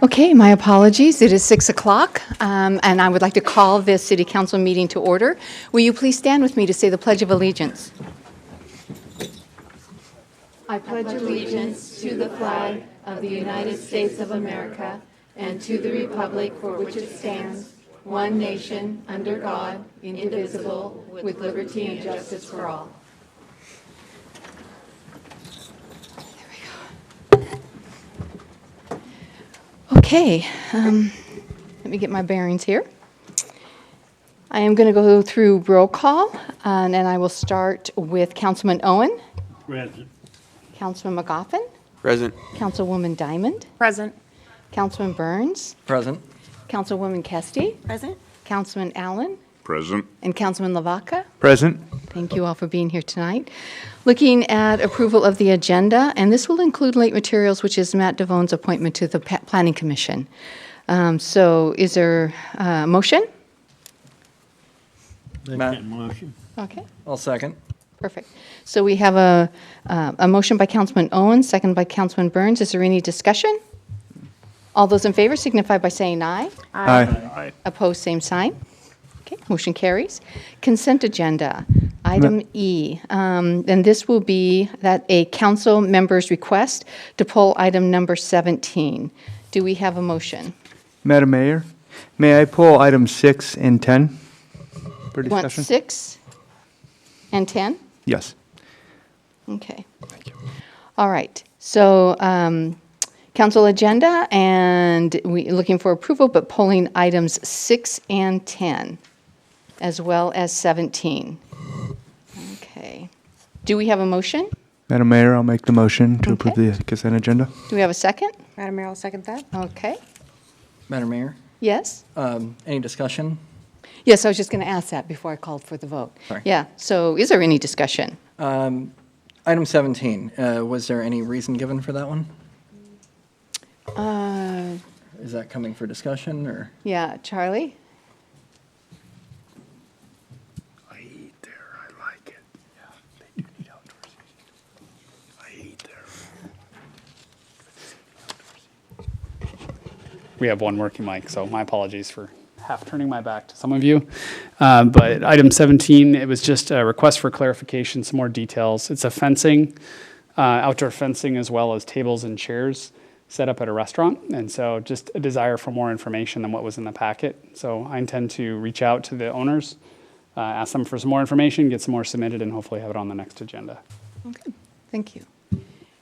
Okay, my apologies. It is 6 o'clock, and I would like to call this City Council meeting to order. Will you please stand with me to say the Pledge of Allegiance? I pledge allegiance to the flag of the United States of America and to the republic for which it stands, one nation, under God, indivisible, with liberty and justice for all. Okay, let me get my bearings here. I am going to go through roll call, and I will start with Councilman Owen. Present. Councilman McGoffin. Present. Councilwoman Diamond. Present. Councilman Burns. Present. Councilwoman Kesty. Present. Councilman Allen. Present. And Councilman Lavaca. Present. Thank you all for being here tonight. Looking at approval of the agenda, and this will include late materials, which is Matt Devon's appointment to the Planning Commission. So is there a motion? Matt. Motion. Okay, I'll second. perfect. So we have a motion by Councilman Owen, second by Councilman Burns. Is there any discussion? All those in favor signify by saying aye. Aye. Opposed, same sign. Okay, motion carries. Consent agenda, item E. And this will be that a council member's request to pull item number 17. Do we have a motion? Madam Mayor, may I pull items 6 and 10 for You want discussion? 6 and 10? Yes. Okay. All right. So, council agenda, and we looking for approval, but pulling items 6 and 10, as well as 17. Okay. Do we have a motion? Madam Mayor, I'll make the motion to approve Okay. the consent agenda. Do we have a second? Madam Mayor, I'll second that. Okay. Madam Mayor, Yes? any discussion? Yes, I was just going to ask that before I called for the vote. Sorry. Yeah. So is there any discussion? Item 17, was there any reason given for that one? Is that coming for discussion, or? Yeah, Charlie? I eat there. I like it. Yeah, they do need outdoor seating. I eat there. We have one working mic, so my apologies for half turning my back to some of you. But item 17, it was just a request for clarification, some more details. It's a fencing, outdoor fencing, as well as tables and chairs set up at a restaurant. And so just a desire for more information than what was in the packet. So I intend to reach out to the owners, ask them for some more information, get some more submitted, and hopefully have it on the next agenda. Okay. Thank you.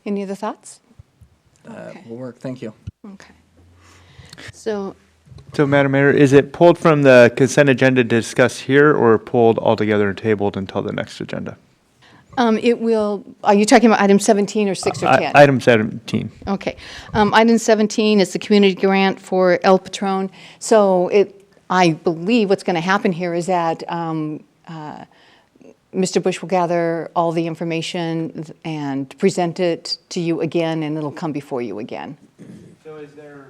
Any other thoughts? Okay. Will work, thank you. Okay. So, So, Madam Mayor, is it pulled from the consent agenda to discuss here or pulled altogether and tabled until the next agenda? it will, are you talking about item 17 or 6 or 10? Item 17. Okay. Item 17 is the community grant for El Patron. So I believe what's going to happen here is that Mr. Bush will gather all the information and present it to you again, and it'll come before you again. So is there...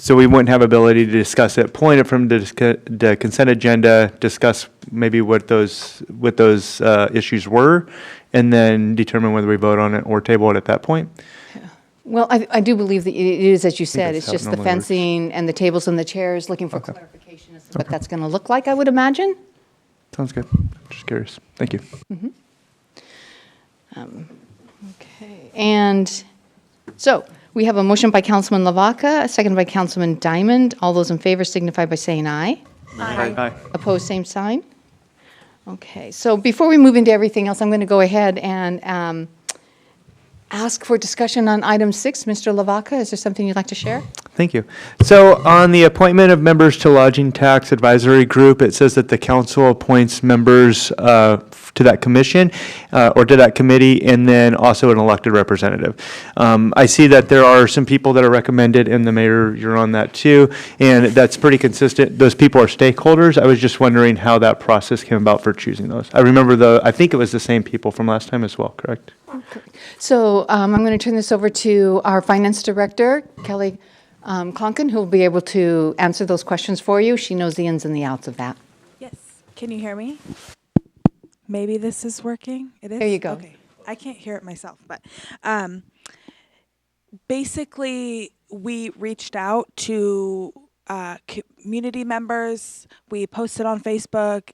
So we wouldn't have ability to discuss it, pulling it from the consent agenda, discuss maybe what those issues were, and then determine whether we vote on it or table it at that point? Well, I do believe that it is, as you said, that's it's how it just the normally works. fencing and the tables and the chairs, looking for clarification as to what that's going to look like, I would imagine. Sounds good. Just curious. Thank you. Okay, and so we have a motion by Councilman Lavaca, a second by Councilman Diamond. All those in favor signify by saying aye. Aye. Opposed, same sign. Okay, so before we move into everything else, I'm going to go ahead and ask for discussion on item 6. Mr. Lavaca, is there something you'd like to share? Thank you. So on the appointment of members to Lodging Tax Advisory Group, it says that the council appoints members to that commission or to that committee, and then also an elected representative. I see that there are some people that are recommended, and the mayor, you're on that too, and that's pretty consistent. Those people are stakeholders. I was just wondering how that process came about for choosing those. I remember I think it was the same people from last time as well, correct? So I'm going to turn this over to our finance director, Kelly Conkin, who will be able to answer those questions for you. She knows the ins and the outs of that. Yes. Can you hear me? Maybe this is working. It is? There you go. Okay. I can't hear it myself, but Basically, we reached out to community members. We posted on Facebook,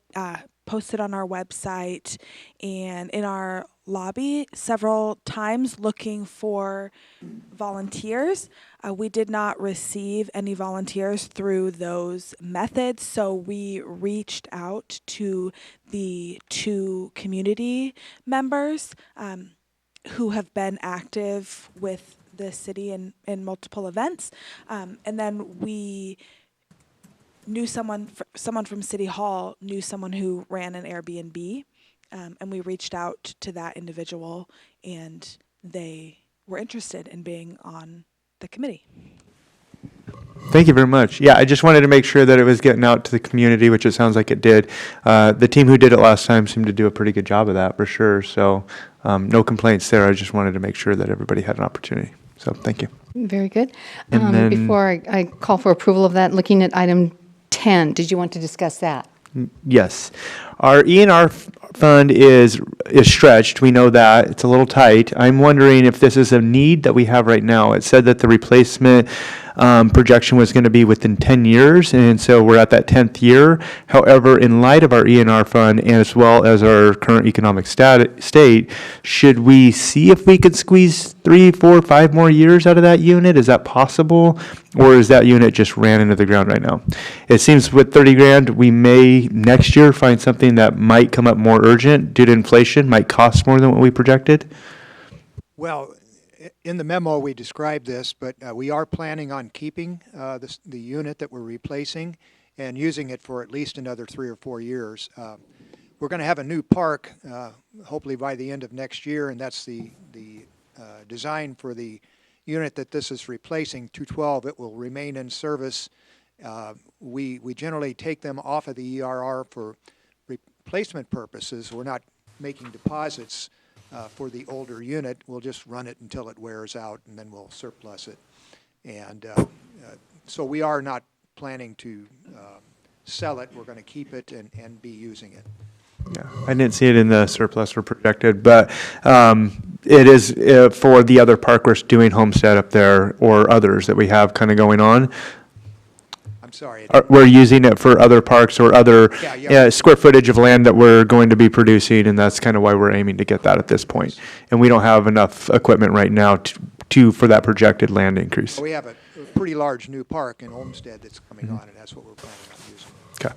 posted on our website, and in our lobby several times looking for volunteers. We did not receive any volunteers through those methods, so we reached out to the 2 community members who have been active with the city in multiple events. And then we knew someone from City Hall knew someone who ran an Airbnb, and we reached out to that individual, and they were interested in being on the committee. Thank you very much. Yeah, I just wanted to make sure that it was getting out to the community, which it sounds like it did. The team who did it last time seemed to do a pretty good job of that, for sure. So no complaints there. I just wanted to make sure that everybody had an opportunity. So thank you. Very good. And then- Before I call for approval of that, looking at item 10, did you want to discuss that? Yes. Our E&R fund is stretched. We know that. It's a little tight. I'm wondering if this is a need that we have right now. It said that the replacement projection was going to be within 10 years, and so we're at that 10th year. However, in light of our E&R fund and as well as our current economic state, should we see if we could squeeze 3, 4, 5 more years out of that unit? Is that possible? Or is that unit just ran into the ground right now? It seems with 30 grand, we may next year find something that might come up more urgent due to inflation, might cost more than what we projected. Well, in the memo, we described this, but we are planning on keeping the unit that we're replacing and using it for at least another 3 or 4 years. We're going to have a new park, hopefully by the end of next year, and that's the design for the unit that this is replacing, 212. It will remain in service. We generally take them off of the ERR for replacement purposes. We're not making deposits for the older unit. We'll just run it until it wears out, and then we'll surplus it. And so we are not planning to sell it. We're going to keep it and be using it. Yeah, I didn't see it in the surplus or projected, but it is for the other park we're doing Homestead up there or others that we have kind of going on. I'm sorry. We're using it for other parks or other Yeah. square footage of land that we're going to be producing, and that's kind of why we're aiming to get that at this point. And we don't have enough equipment right now for that projected land increase. We have a pretty large new park in Olmsted that's coming on, and that's what we're planning on using. Okay.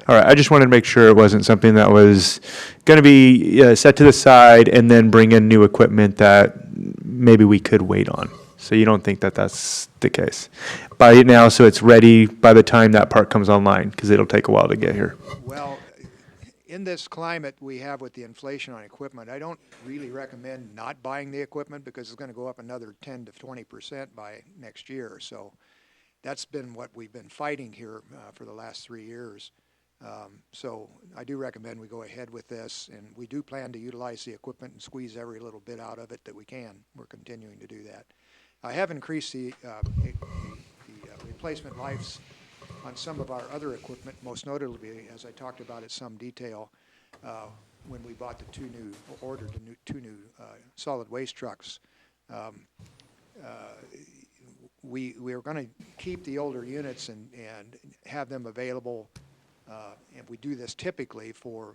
All right, I just wanted to make sure it wasn't something that was going to be set to the side and then bring in new equipment that maybe we could wait on. So you don't think that that's the case? Buy it now so it's ready by the time that park comes online, because it'll take a while to get here. Well, in this climate we have with the inflation on equipment, I don't really recommend not buying the equipment because it's going to go up another 10 to 20% by next year. So that's been what we've been fighting here for the last 3 years. So I do recommend we go ahead with this, and we do plan to utilize the equipment and squeeze every little bit out of it that we can. We're continuing to do that. I have increased the replacement lives on some of our other equipment, most notably, as I talked about in some detail, when we bought ordered the two new solid waste trucks. We are going to keep the older units and have them available. And we do this typically for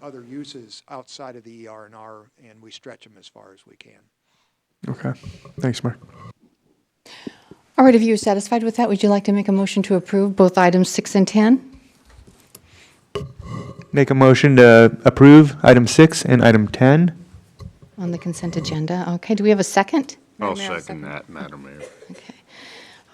other uses outside of the ER&R, and we stretch them as far as we can. Okay. Thanks, Mark. All right, if you're satisfied with that, would you like to make a motion to approve both items 6 and 10? Make a motion to approve item 6 and item 10. On the consent agenda. Okay, do we have a second? I'll second that, Madam Mayor. Okay.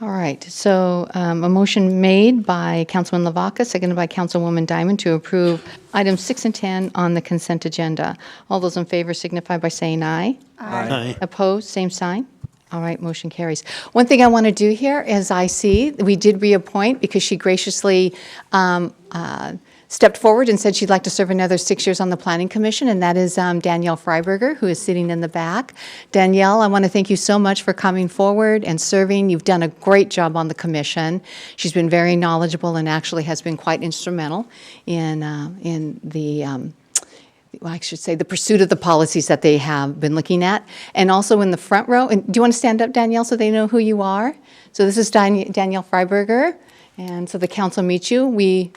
All right, so a motion made by Councilman Lavaca, seconded by Councilwoman Diamond to approve items 6 and 10 on the consent agenda. All those in favor signify by saying aye. Aye. Opposed, same sign. All right, motion carries. One thing I want to do here is I see we did reappoint because she graciously stepped forward and said she'd like to serve another 6 years on the Planning Commission, and that is Danielle Freiberger, who is sitting in the back. Danielle, I want to thank you so much for coming forward and serving. You've done a great job on the commission. She's been very knowledgeable and actually has been quite instrumental in the well, I should say, the pursuit of the policies that they have been looking at. And also in the front row, and do you want to stand up, Danielle, so they know who you are? So this is Danielle Freiberger, and so the council meets you. We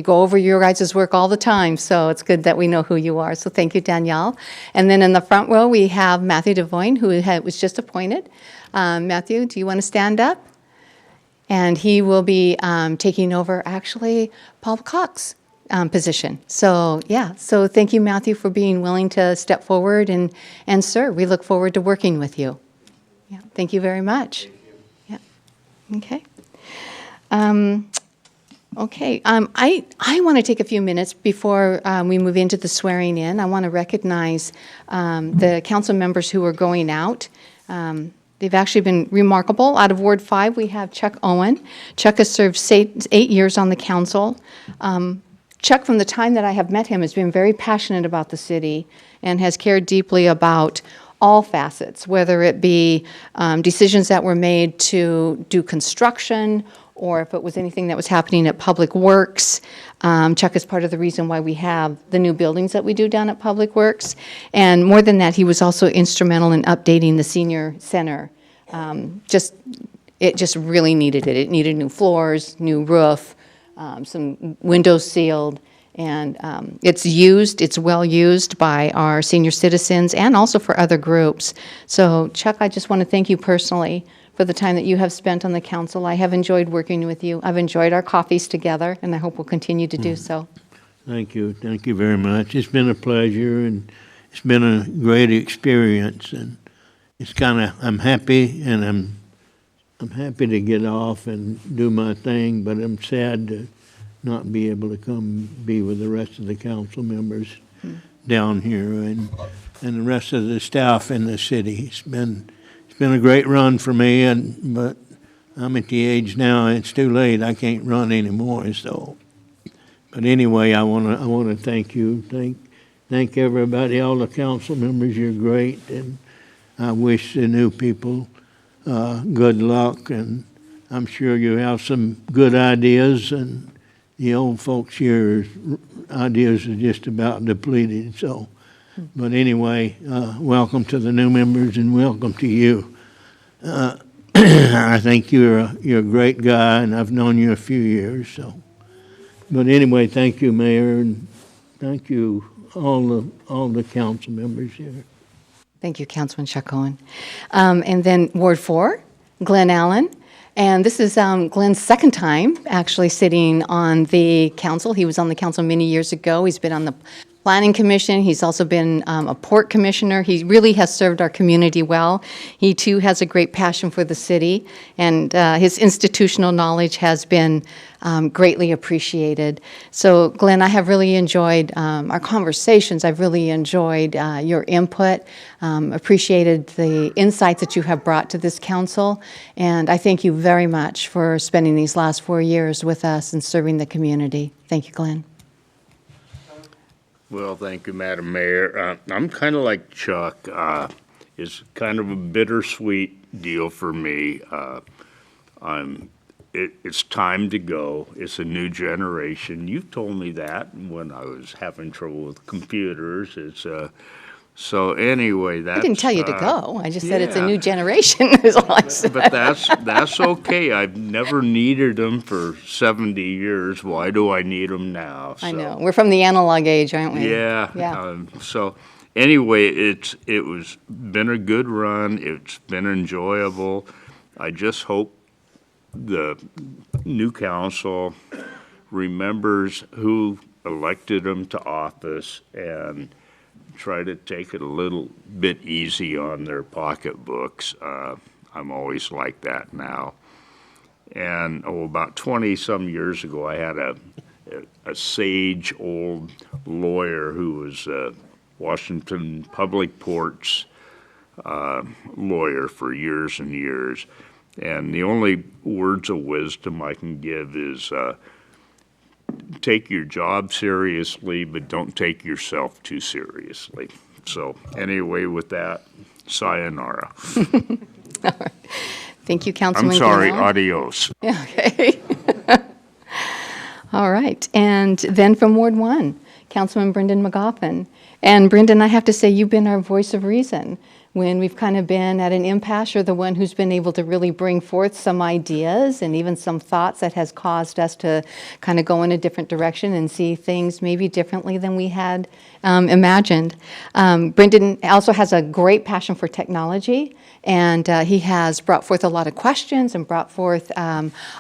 go over your guys' work all the time, so it's good that we know who you are. So thank you, Danielle. And then in the front row, we have Matthew Devoyne, who was just appointed. Matthew, do you want to stand up? And he will be taking over, actually, Paul Cox's position. So, yeah, so thank you, Matthew, for being willing to step forward and serve. We look forward to working with you. Yeah, thank you very much. Yeah, okay. Okay, I want to take a few minutes before we move into the swearing in. I want to recognize the council members who are going out. They've actually been remarkable. Out of Ward 5, we have Chuck Owen. Chuck has served 8 years on the council. Chuck, from the time that I have met him, has been very passionate about the city and has cared deeply about all facets, whether it be decisions that were made to do construction or if it was anything that was happening at Public Works. Chuck is part of the reason why we have the new buildings that we do down at Public Works. And more than that, he was also instrumental in updating the senior center. It just really needed it. It needed new floors, new roof, some windows sealed. And it's well used by our senior citizens and also for other groups. So Chuck, I just want to thank you personally for the time that you have spent on the council. I have enjoyed working with you. I've enjoyed our coffees together, and I hope we'll continue to do so. Thank you. Thank you very much. It's been a pleasure, and it's been a great experience. And it's I'm happy, and I'm happy to get off and do my thing, but I'm sad to not be able to come be with the rest of the council members down here and the rest of the staff in the city. It's been a great run for me, but I'm at the age now, it's too late. I can't run anymore, so. But anyway, I want to thank you. Thank everybody, all the council members. You're great, and I wish the new people good luck, and I'm sure you have some good ideas, and the old folks here, ideas are just about depleted, so. But anyway, welcome to the new members and welcome to you. I think you're a great guy, and I've known you a few years. So, but anyway, thank you, Mayor, and thank you all the council members here. Thank you, Councilman Chuck Owen. And then Ward 4, Glenn Allen. And this is Glenn's second time actually sitting on the council. He was on the council many years ago. He's been on the Planning Commission. He's also been a port commissioner. He really has served our community well. He too has a great passion for the city, and his institutional knowledge has been greatly appreciated. So Glenn, I have really enjoyed our conversations. I've really enjoyed your input, appreciated the insights that you have brought to this council, and I thank you very much for spending these last 4 years with us and serving the community. Thank you, Glenn. Well, thank you, Madam Mayor. I'm kind of like Chuck. It's kind of a bittersweet deal for me. It's time to go. It's a new generation. You've told me that when I was having trouble with computers. So anyway, that's... I didn't tell you to go. I just said it's a yeah. new generation, is all I said. But that's okay. I've never needed them for 70 years. Why do I need them now? I know. We're from the analog age, aren't we? Yeah. Yeah. So anyway, it was been a good run. It's been enjoyable. I just hope the new council remembers who elected them to office and try to take it a little bit easy on their pocketbooks. I'm always like that now. And about 20-some years ago, I had a sage old lawyer who was Washington Public Ports lawyer for years and years. And the only words of wisdom I can give is take your job seriously, but don't take yourself too seriously. So anyway, with that, sayonara. All right. Thank you, Councilman. I'm sorry, Glenn. adios. Yeah, okay. All right. And then from Ward 1, Councilman Brendan McGoffin. And Brendan, I have to say, you've been our voice of reason. When we've kind of been at an impasse, you're the one who's been able to really bring forth some ideas and even some thoughts that has caused us to kind of go in a different direction and see things maybe differently than we had imagined. Brendan also has a great passion for technology, and he has brought forth a lot of questions and brought forth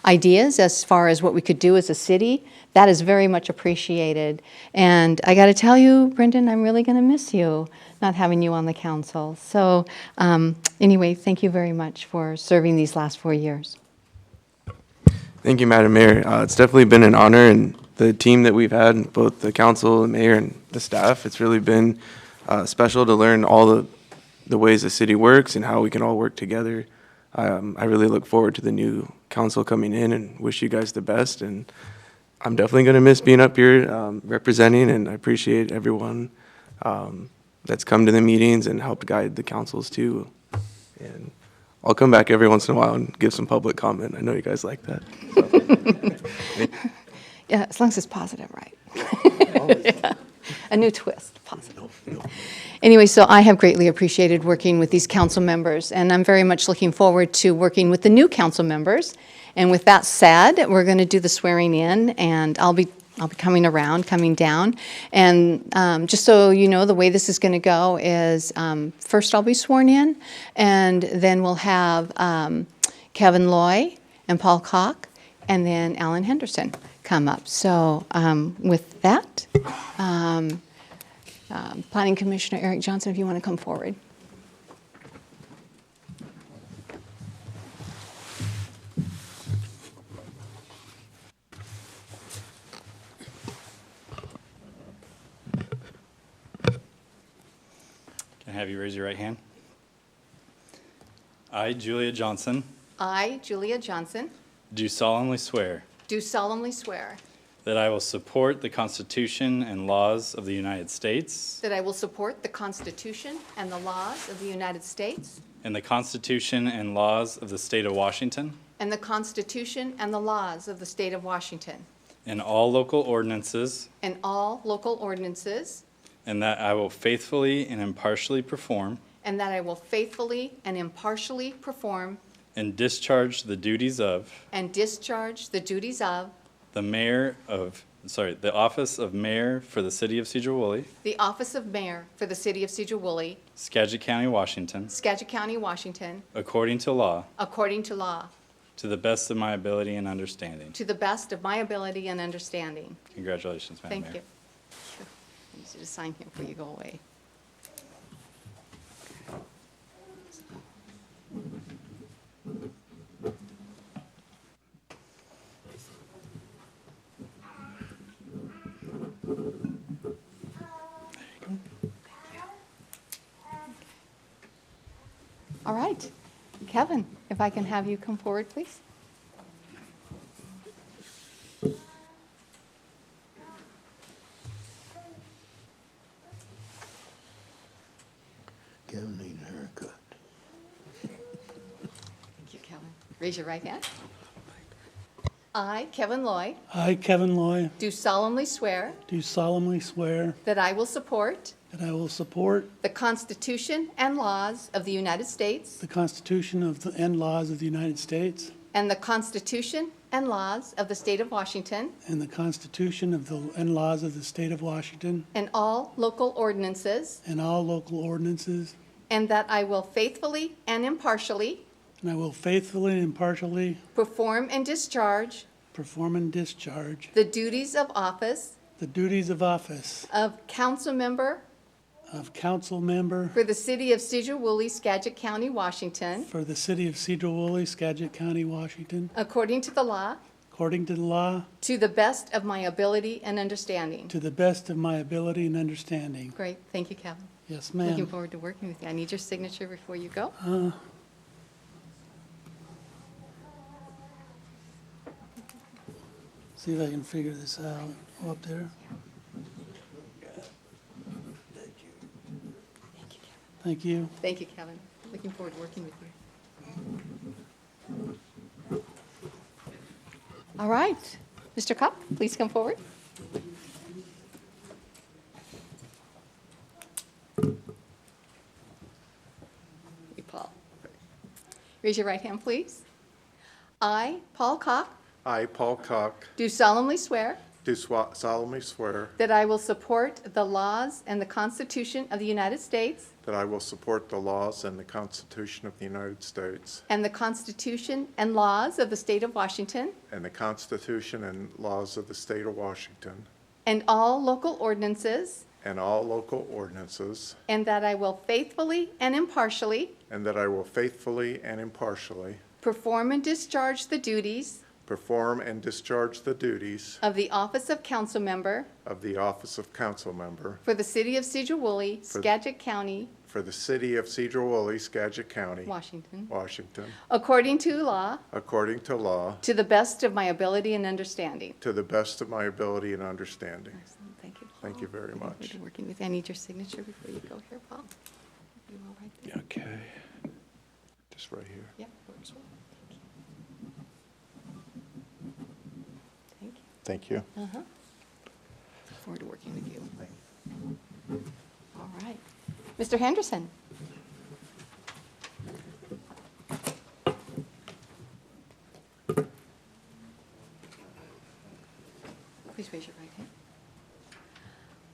ideas as far as what we could do as a city. That is very much appreciated. And I got to tell you, Brendan, I'm really going to miss you, not having you on the council. So anyway, thank you very much for serving these last 4 years. Thank you, Madam Mayor. It's definitely been an honor, and the team that we've had, both the council, the mayor, and the staff, it's really been special to learn all the ways the city works and how we can all work together. I really look forward to the new council coming in and wish you guys the best. And I'm definitely going to miss being up here representing, and I appreciate everyone that's come to the meetings and helped guide the councils too. And I'll come back every once in a while and give some public comment. I know you guys like that. Yeah, as long as it's positive, right? Yeah. A new twist, positive. Anyway, so I have greatly appreciated working with these council members, and I'm very much looking forward to working with the new council members. And with that said, we're going to do the swearing in, and I'll be coming down. And just so you know, the way this is going to go is first I'll be sworn in, and then we'll have Kevin Loy and Paul Koch, and then Alan Henderson come up. So with that, Planning Commissioner Eric Johnson, if you want to come forward. Can I have you raise your right hand? I, Julia Johnson, I, Julia Johnson, do solemnly swear do solemnly swear that I will support the Constitution and laws of the United States that I will support the Constitution and the laws of the United States and the Constitution and laws of the State of Washington and the Constitution and the laws of the State of Washington and all local ordinances, and all local ordinances, and that I will faithfully and impartially perform and that I will faithfully and impartially perform and discharge the duties of and discharge the duties of the office of mayor for the city of Sedro-Woolley, the office of mayor for the city of Sedro-Woolley, Skagit County, Washington, Skagit County, Washington, according to law, according to law, to the best of my ability and understanding. to the best of my ability and understanding. Congratulations, Madam Thank Mayor. you. I need you to sign here before you go away. All right. Kevin, if I can have you come forward, please. Kevin needs a haircut. Thank you, Kevin. Raise your right hand. I, Kevin Loy, I, Kevin Loy, do solemnly swear do solemnly swear that I will support that I will support the Constitution and laws of the United States the Constitution and laws of the United States and the Constitution and laws of the State of Washington and the Constitution and laws of the State of Washington and all local ordinances, and all local ordinances, and that I will faithfully and impartially and I will faithfully and impartially perform and discharge perform and discharge the duties of office the duties of office of council member of council member for the city of Sedro-Woolley, Skagit County, Washington, for the city of Sedro-Woolley, Skagit County, Washington, according to the law, according to the law, to the best of my ability and understanding. to the best of my ability and understanding. Great. Thank you, Kevin. Yes, Looking ma'am. forward to working with you. I need your signature before you go. See if I can figure this out. Go up there. Thank you. Thank you, Kevin. Looking forward to working with you. All right. Mr. Kopp, please come forward. Raise your right hand, please. I, Paul Cock, I, Paul Cock, do solemnly swear do solemnly swear that I will support the laws and the Constitution of the United States that I will support the laws and the Constitution of the United States and the Constitution and laws of the State of Washington and the Constitution and laws of the State of Washington and all local ordinances, and all local ordinances, and that I will faithfully and impartially and that I will faithfully and impartially perform and discharge the duties perform and discharge the duties of the office of council member of the office of council member for the city of Sedro-Woolley, Skagit County, for the city of Sedro-Woolley, Skagit County, Washington, Washington, according to law, according to law, to the best of my ability and understanding. to the best of my ability and understanding. Excellent. Thank you, Paul. Thank you very Looking much. forward to working with you. I need your signature before you go here, Paul. You all right there? Okay. Just right here. Yep, works well. Thank you. Thank you. Uh-huh. Look forward to working with you. All right. Mr. Henderson. Please raise your right hand.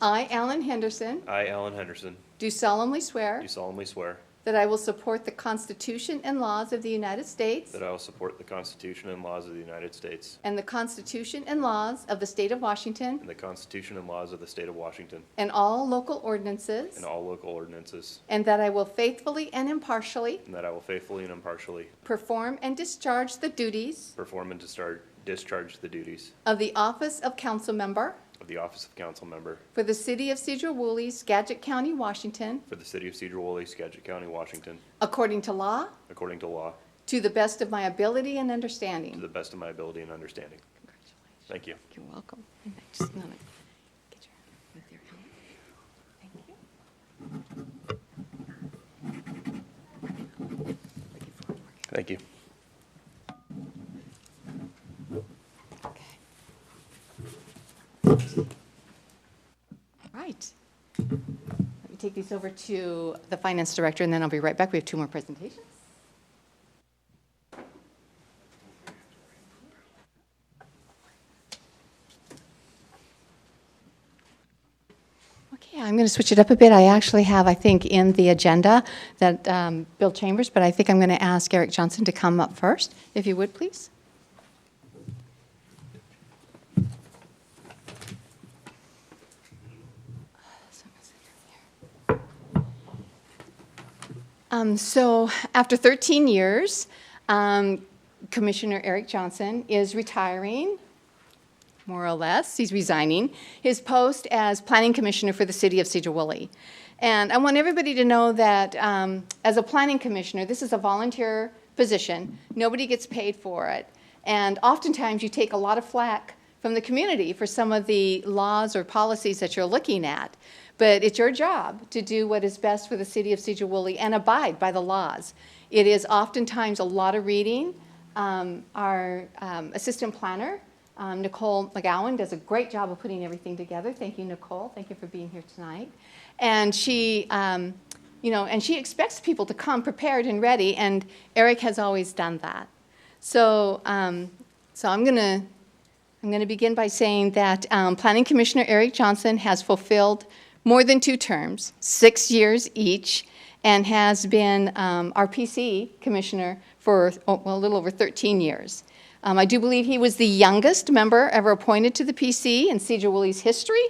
I, Alan Henderson, I, Alan Henderson, do solemnly swear do solemnly swear that I will support the Constitution and laws of the United States that I will support the Constitution and laws of the United States and the Constitution and laws of the State of Washington and the Constitution and laws of the State of Washington and all local ordinances, and all local ordinances, and that I will faithfully and impartially and that I will faithfully and impartially perform and discharge the duties perform and discharge the duties of the office of council member of the office of council member for the city of Sedro-Woolley, Skagit County, Washington, for the city of Sedro-Woolley, Skagit County, Washington, according to law, according to law, to the best of my ability and to understanding. the best of my ability and understanding. Congratulations. Thank you. You're welcome. And I just want to get your, with your help. Thank you. Looking forward to working. Thank you. Okay. Right. Let me take these over to the finance director, and then I'll be right back. We have 2 more presentations. Okay, I'm going to switch it up a bit. I actually have, I think, in the agenda that Bill Chambers, but I think I'm going to ask Eric Johnson to come up first, if you would, please. So after 13 years, Commissioner Eric Johnson is retiring, more or less. He's resigning his post as Planning Commissioner for the city of Sedro-Woolley. And I want everybody to know that as a Planning Commissioner, this is a volunteer position. Nobody gets paid for it. And oftentimes you take a lot of flack from the community for some of the laws or policies that you're looking at. But it's your job to do what is best for the city of Sedro-Woolley and abide by the laws. It is oftentimes a lot of reading. Our assistant planner, Nicole McGowan, does a great job of putting everything together. Thank you, Nicole. Thank you for being here tonight. And she, and she expects people to come prepared and ready, and Eric has always done that. So, I'm going to begin by saying that Planning Commissioner Eric Johnson has fulfilled more than 2 terms, 6 years each, and has been our PC commissioner for a little over 13 years. I do believe he was the youngest member ever appointed to the PC in Sedro-Woolley's history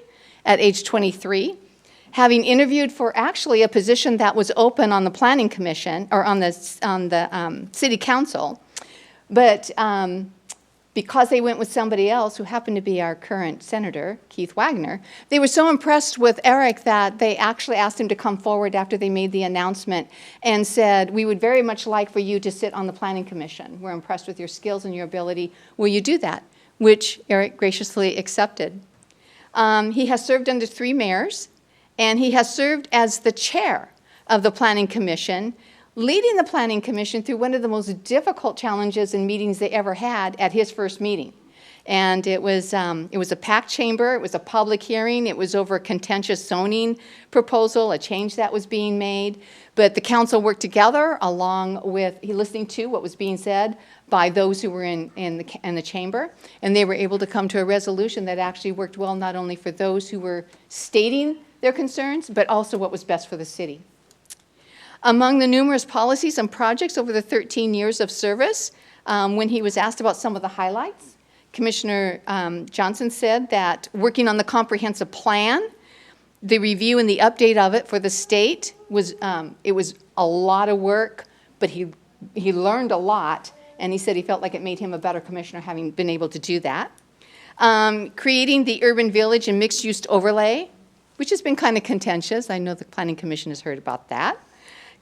at age 23, having interviewed for actually a position that was open on the Planning Commission, or on the City Council, but because they went with somebody else who happened to be our current senator, Keith Wagner, they were so impressed with Eric that they actually asked him to come forward after they made the announcement and said, "We would very much like for you to sit on the Planning Commission. We're impressed with your skills and your ability. Will you do that?" Which Eric graciously accepted. He has served under 3 mayors, and he has served as the chair of the Planning Commission, leading the Planning Commission through one of the most difficult challenges and meetings they ever had at his first meeting. And it was a packed chamber, it was a public hearing, it was over a contentious zoning proposal, a change that was being made. But the council worked together along with, listening to what was being said by those who were in the chamber. And they were able to come to a resolution that actually worked well, not only for those who were stating their concerns, but also what was best for the city. Among the numerous policies and projects over the 13 years of service, when he was asked about some of the highlights, Commissioner Johnson said that working on the comprehensive plan, the review and the update of it for the state was, it was a lot of work, but he learned a lot, and he said he felt like it made him a better commissioner having been able to do that. Creating the urban village and mixed-use overlay, which has been kind of contentious. I know the Planning Commission has heard about that.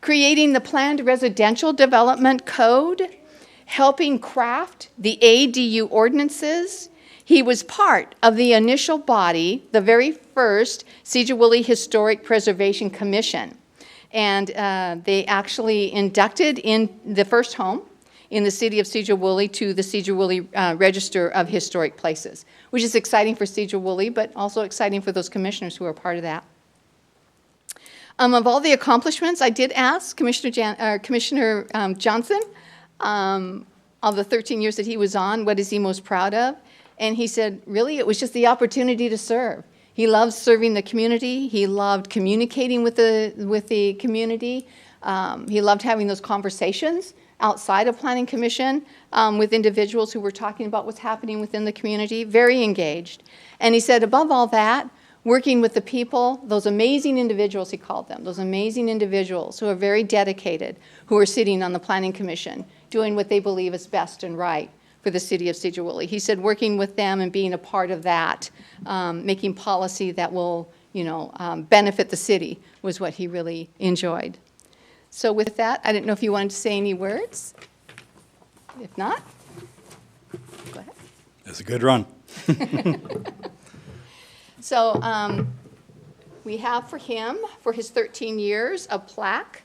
Creating the planned residential development code, helping craft the ADU ordinances. He was part of the initial body, the very first Sedro-Woolley Historic Preservation Commission. And they actually inducted in the first home in the city of Sedro-Woolley to the Sedro-Woolley Register of Historic Places, which is exciting for Sedro-Woolley, but also exciting for those commissioners who are part of that. Of all the accomplishments, I did ask Commissioner Johnson, of the 13 years that he was on, what is he most proud of? And he said, really, it was just the opportunity to serve. He loved serving the community. He loved communicating with the community. He loved having those conversations outside of Planning Commission with individuals who were talking about what's happening within the community, very engaged. And he said, above all that, working with the people, those amazing individuals, he called them, those amazing individuals who are very dedicated, who are sitting on the Planning Commission, doing what they believe is best and right for the city of Sedro-Woolley. He said working with them and being a part of that, making policy that will, benefit the city was what he really enjoyed. So with that, I didn't know if you wanted to say any words. If not, go ahead. It's a good run. So we have for him, for his 13 years, a plaque,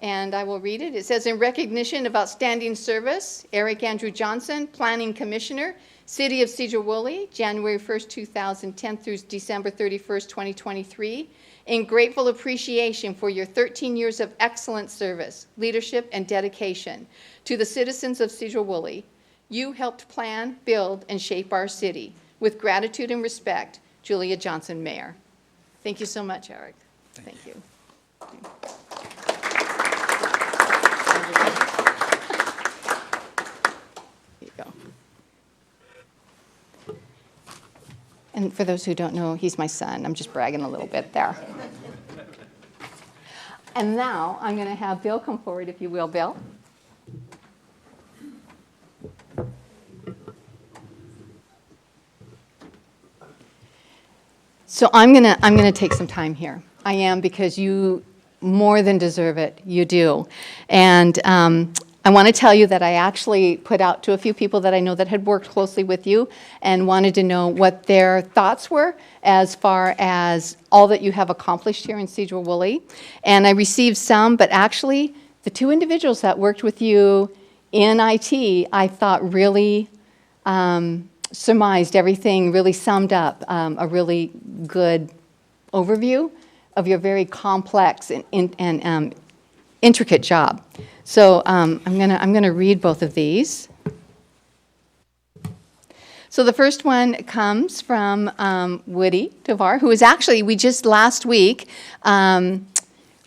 and I will read it. It says, in recognition of outstanding service, Eric Andrew Johnson, Planning Commissioner, City of Sedro-Woolley, January 1st, 2010 through December 31st, 2023. In grateful appreciation for your 13 years of excellent service, leadership, and dedication to the citizens of Sedro-Woolley, you helped plan, build, and shape our city. With gratitude and respect, Julia Johnson, Mayor. Thank you so much, Eric. Thank you. Here you go. And for those who don't know, he's my son. I'm just bragging a little bit there. And now I'm going to have Bill come forward, if you will, Bill. So I'm gonna take some time here. I am, because you more than deserve it. You do. And I want to tell you that I actually put out to a few people that I know that had worked closely with you and wanted to know what their thoughts were as far as all that you have accomplished here in Sedro-Woolley. And I received some, but actually the two individuals that worked with you in IT, I thought really surmised everything, really summed up a really good overview of your very complex and intricate job. So I'm gonna read both of these. So the first one comes from Woody Tovar, who is actually, we just last week,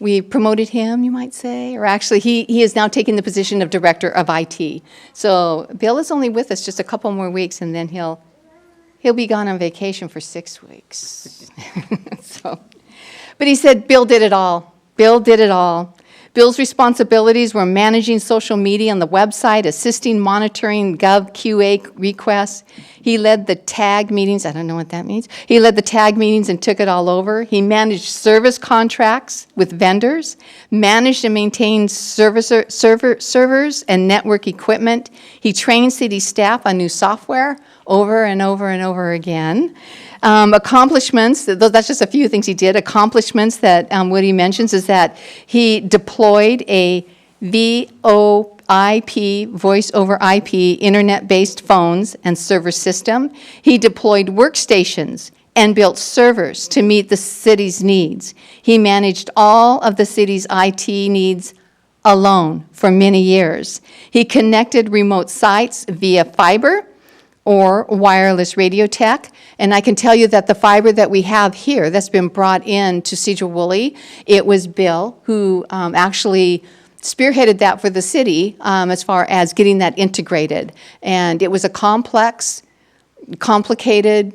we promoted him, you might say, or actually he is now taking the position of Director of IT. So Bill is only with us just a couple more weeks, and then he'll be gone on vacation for 6 weeks. But he said Bill did it all. Bill did it all. Bill's responsibilities were managing social media on the website, assisting monitoring GovQA requests. He led the tag meetings. I don't know what that means. He led the tag meetings and took it all over. He managed service contracts with vendors, managed and maintained servers and network equipment. He trained city staff on new software over and over and over again. Accomplishments, that's just a few things he did. Accomplishments that Woody mentions is that he deployed a VoIP IP, voice over IP, internet-based phones and server system. He deployed workstations and built servers to meet the city's needs. He managed all of the city's IT needs alone for many years. He connected remote sites via fiber or wireless radio tech. And I can tell you that the fiber that we have here that's been brought in to Sedro-Woolley, it was Bill who actually spearheaded that for the city as far as getting that integrated. And it was a complex, complicated,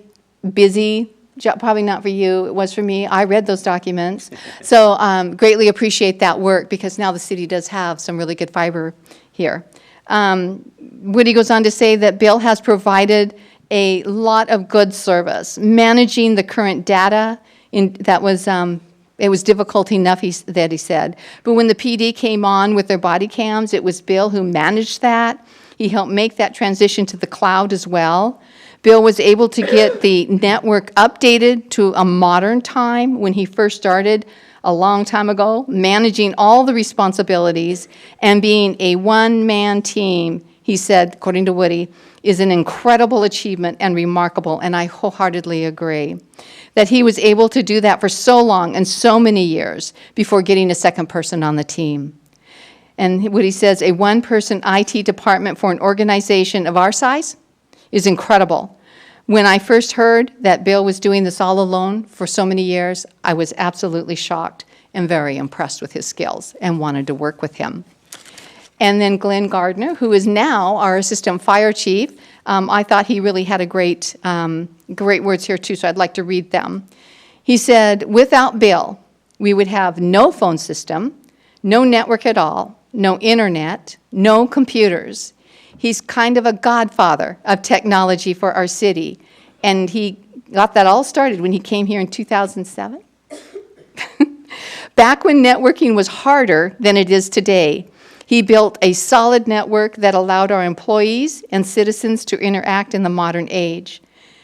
busy job, probably not for you, it was for me. I read those documents. So greatly appreciate that work because now the city does have some really good fiber here. Woody goes on to say that Bill has provided a lot of good service, managing the current data. It was difficult enough, that he said. But when the PD came on with their body cams, it was Bill who managed that. He helped make that transition to the cloud as well. Bill was able to get the network updated to a modern time when he first started a long time ago, managing all the responsibilities and being a one-man team, he said, according to Woody, is an incredible achievement and remarkable, and I wholeheartedly agree. That he was able to do that for so long and so many years before getting a second person on the team. And Woody says, a one-person IT department for an organization of our size is incredible. When I first heard that Bill was doing this all alone for so many years, I was absolutely shocked and very impressed with his skills and wanted to work with him. And then Glenn Gardner, who is now our Assistant Fire Chief, I thought he really had a great words here too, so I'd like to read them. He said, without Bill, we would have no phone system, no network at all, no internet, no computers. He's kind of a godfather of technology for our city. And he got that all started when he came here in 2007. Back when networking was harder than it is today, he built a solid network that allowed our employees and citizens to interact in the modern age.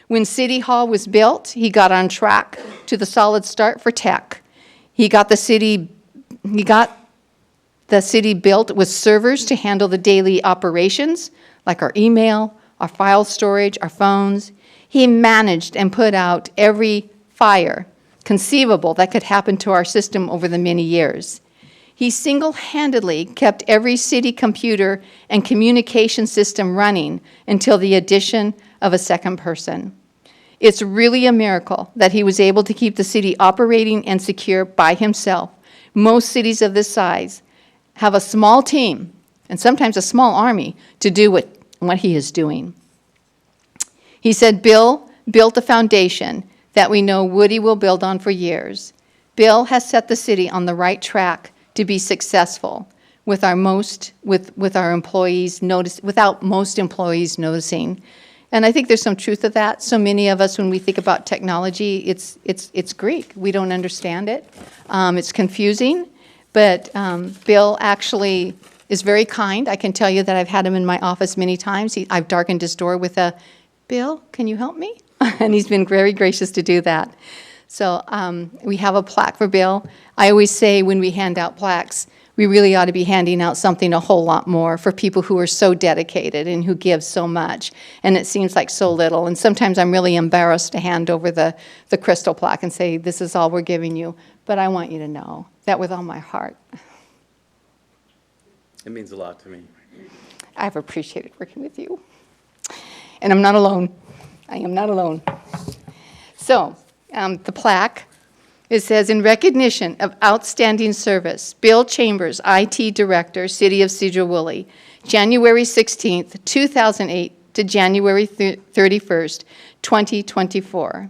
When City Hall was built, he got on track to the solid start for tech. He got the city built with servers to handle the daily operations, like our email, our file storage, our phones. He managed and put out every fire conceivable that could happen to our system over the many years. He single-handedly kept every city computer and communication system running until the addition of a second person. It's really a miracle that he was able to keep the city operating and secure by himself. Most cities of this size have a small team, and sometimes a small army, to do what he is doing. He said Bill built a foundation that we know Woody will build on for years. Bill has set the city on the right track to be successful with our employees without most employees noticing. And I think there's some truth to that. So many of us, when we think about technology, it's Greek. We don't understand it. It's confusing. But Bill actually is very kind. I can tell you that I've had him in my office many times. I've darkened his door with a, Bill, can you help me? And he's been very gracious to do that. So we have a plaque for Bill. I always say when we hand out plaques, we really ought to be handing out something a whole lot more for people who are so dedicated and who give so much. And it seems like so little. And sometimes I'm really embarrassed to hand over the crystal plaque and say, this is all we're giving you. But I want you to know that with all my heart. It means a lot to me. I've appreciated working with you. And I'm not alone. I am not alone. So the plaque, it says, in recognition of outstanding service, Bill Chambers, IT Director, City of Sedro-Woolley, January 16th, 2008 to January 31st, 2024.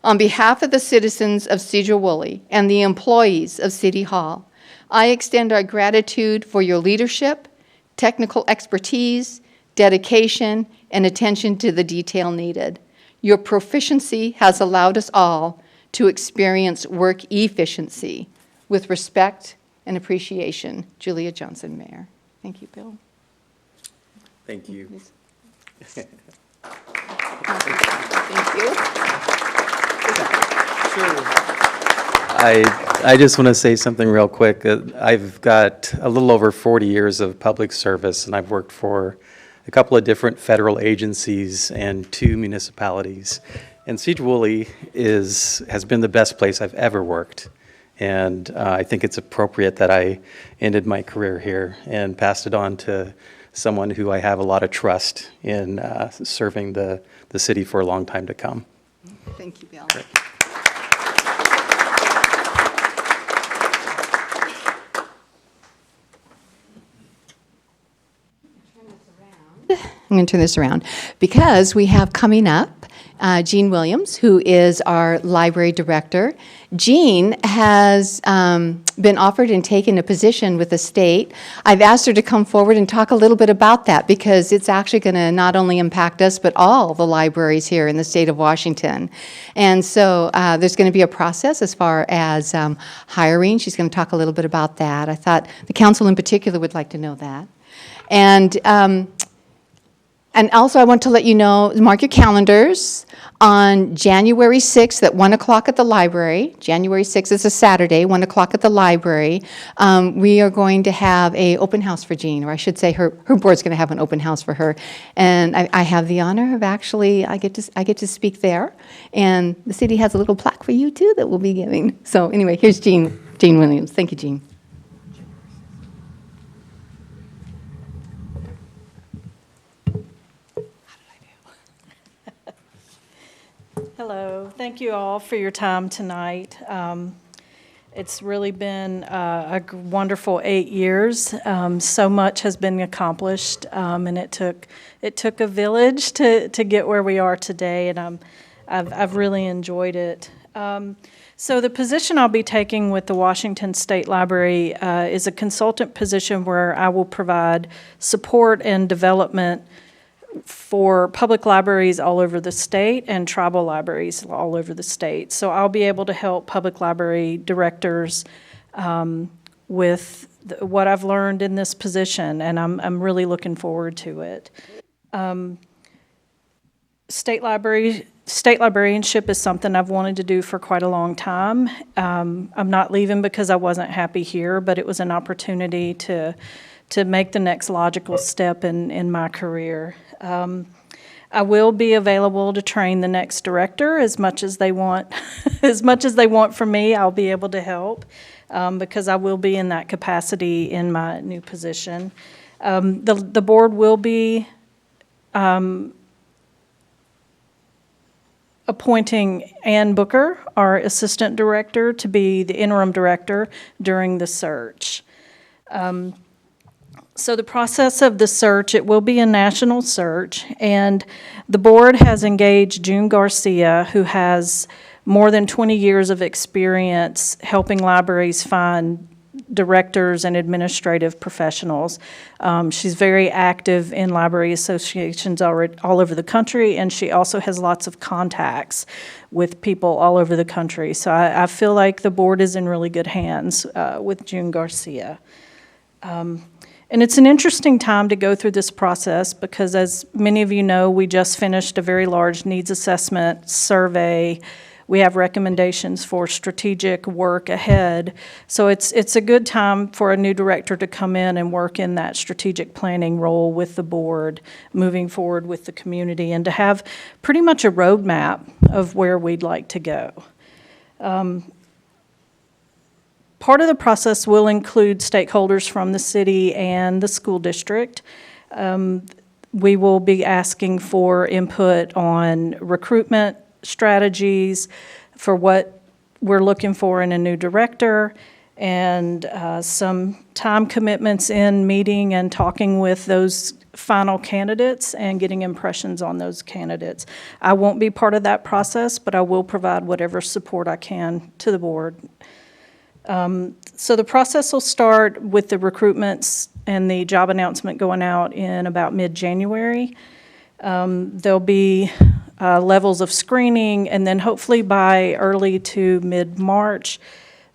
On behalf of the citizens of Sedro-Woolley and the employees of City Hall, I extend our gratitude for your leadership, technical expertise, dedication, and attention to the detail needed. Your proficiency has allowed us all to experience work efficiency with respect and appreciation. Julia Johnson, Mayor. Thank you, Bill. Thank you. Thank you. Sure. I just want to say something real quick. I've got a little over 40 years of public service, and I've worked for a couple of different federal agencies and 2 municipalities. And Sedro-Woolley has been the best place I've ever worked. And I think it's appropriate that I ended my career here and passed it on to someone who I have a lot of trust in serving the city for a long time to come. Thank you, Bill. I'm going to turn this around because we have coming up Jean Williams, who is our library director. Jean has been offered and taken a position with the state. I've asked her to come forward and talk a little bit about that because it's actually going to not only impact us, but all the libraries here in the state of Washington. And so there's going to be a process as far as hiring. She's going to talk a little bit about that. I thought the council in particular would like to know that. And also, I want to let you know, mark your calendars, on January 6th at 1 o'clock at the library. January 6th is a Saturday, 1 o'clock at the library. We are going to have an open house for Jean, or I should say her board's going to have an open house for her. And I have the honor of actually, I get to speak there. And the city has a little plaque for you, too, that we'll be giving. So anyway, here's Jean Williams. Thank you, Jean. Hello. Thank you all for your time tonight. It's really been a wonderful 8 years. So much has been accomplished, and it took a village to get where we are today, and I've really enjoyed it. So the position I'll be taking with the Washington State Library is a consultant position where I will provide support and development for public libraries all over the state and tribal libraries all over the state. So I'll be able to help public library directors with what I've learned in this position, and I'm really looking forward to it. State librarianship is something I've wanted to do for quite a long time. I'm not leaving because I wasn't happy here, but it was an opportunity to make the next logical step in my career. I will be available to train the next director as much as they want. As much as they want from me, I'll be able to help because I will be in that capacity in my new position. The board will be appointing Ann Booker, our assistant director, to be the interim director during the search. So the process of the search, it will be a national search, and the board has engaged June Garcia, who has more than 20 years of experience helping libraries find directors and administrative professionals. She's very active in library associations all over the country, and she also has lots of contacts with people all over the country. So I feel like the board is in really good hands with June Garcia. And it's an interesting time to go through this process because, as many of you know, we just finished a very large needs assessment survey. We have recommendations for strategic work ahead. So it's a good time for a new director to come in and work in that strategic planning role with the board, moving forward with the community, and to have pretty much a roadmap of where we'd like to go. Part of the process will include stakeholders from the city and the school district. We will be asking for input on recruitment strategies for what we're looking for in a new director, and some time commitments in meeting and talking with those final candidates and getting impressions on those candidates. I won't be part of that process, but I will provide whatever support I can to the board. So the process will start with the recruitments and the job announcement going out in about mid-January. There'll be levels of screening, and then hopefully by early to mid-March,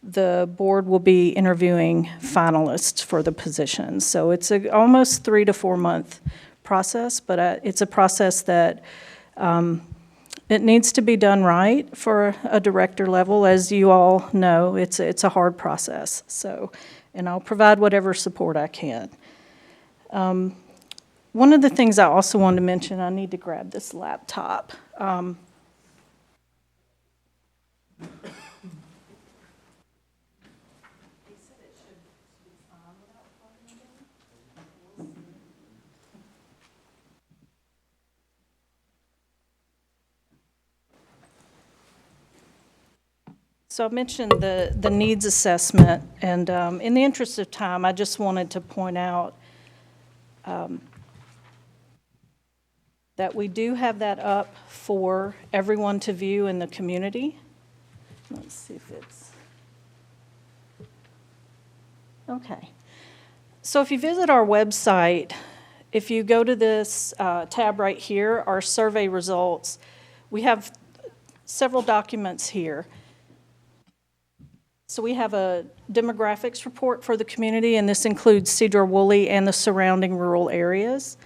the board will be interviewing finalists for the positions. So it's almost 3 to 4 month process, but it's a process that It needs to be done right for a director level. As you all know, it's a hard process. So, and I'll provide whatever support I can. One of the things I also wanted to mention, I need to grab this laptop. So I mentioned the needs assessment, and in the interest of time, I just wanted to point out that we do have that up for everyone to view in the community. Let's see if it's, okay. So if you visit our website, if you go to this tab right here, our survey results, we have several documents here. So we have a demographics report for the community, and this includes Sedro-Woolley and the surrounding rural areas.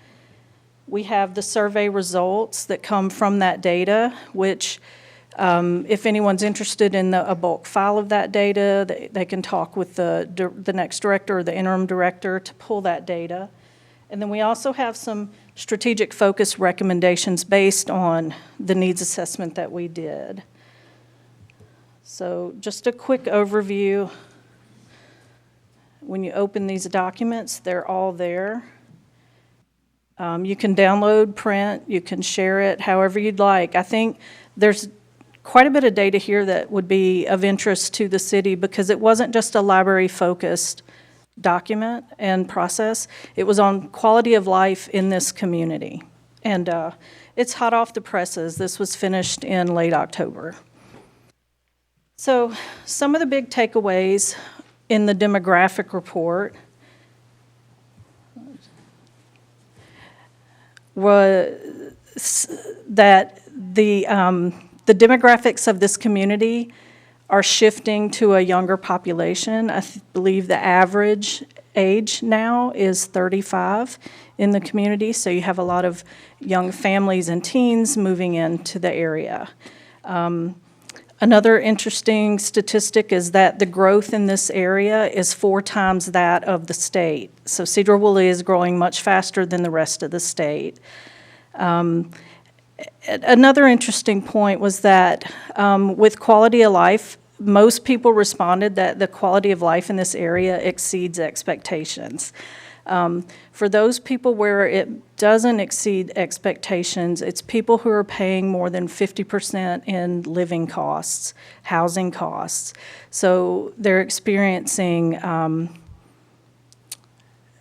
We have the survey results that come from that data, which if anyone's interested in a bulk file of that data, they can talk with the next director or the interim director to pull that data. And then we also have some strategic focus recommendations based on the needs assessment that we did. So just a quick overview. When you open these documents, they're all there. You can download, print, you can share it however you'd like. I think there's quite a bit of data here that would be of interest to the city because it wasn't just a library-focused document and process. It was on quality of life in this community. And it's hot off the presses. This was finished in late October. So some of the big takeaways in the demographic report was that the demographics of this community are shifting to a younger population. I believe the average age now is 35 in the community, so you have a lot of young families and teens moving into the area. Another interesting statistic is that the growth in this area is 4 times that of the state. So Sedro-Woolley is growing much faster than the rest of the state. Another interesting point was that with quality of life, most people responded that the quality of life in this area exceeds expectations. For those people where it doesn't exceed expectations, it's people who are paying more than 50% in living costs, housing costs. So they're experiencing,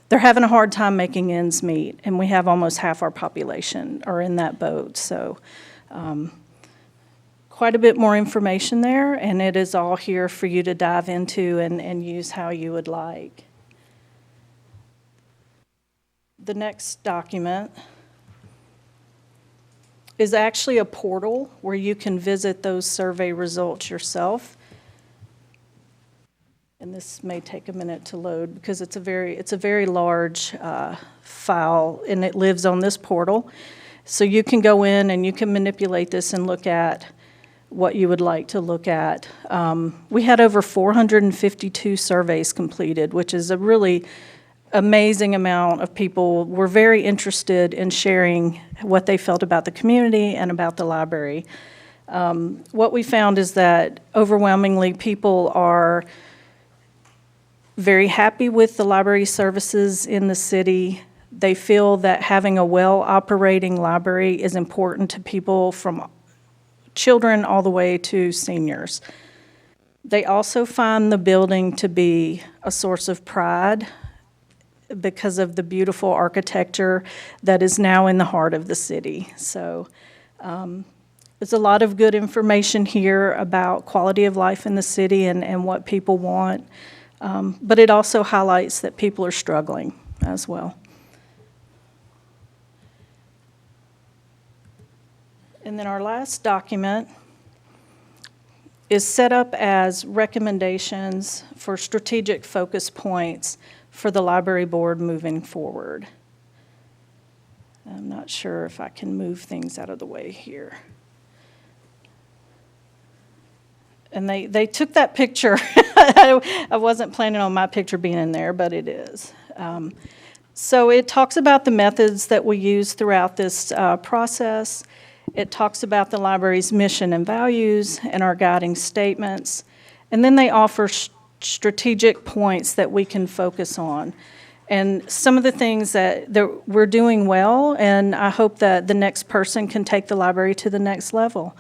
they're having a hard time making ends meet, and we have almost half our population are in that boat. So quite a bit more information there, and it is all here for you to dive into and use how you would like. The next document is actually a portal where you can visit those survey results yourself. And this may take a minute to load because it's a very large file, and it lives on this portal. So you can go in and you can manipulate this and look at what you would like to look at. We had over 452 surveys completed, which is a really amazing amount of people were very interested in sharing what they felt about the community and about the library. What we found is that overwhelmingly people are very happy with the library services in the city. They feel that having a well-operating library is important to people from children all the way to seniors. They also find the building to be a source of pride because of the beautiful architecture that is now in the heart of the city. So there's a lot of good information here about quality of life in the city and what people want, but it also highlights that people are struggling as well. And then our last document is set up as recommendations for strategic focus points for the library board moving forward. I'm not sure if I can move things out of the way here. And they took that picture. I wasn't planning on my picture being in there, but it is. So it talks about the methods that we use throughout this process. It talks about the library's mission and values and our guiding statements. And then they offer strategic points that we can focus on. And some of the things that we're doing well, and I hope that the next person can take the library to the next level.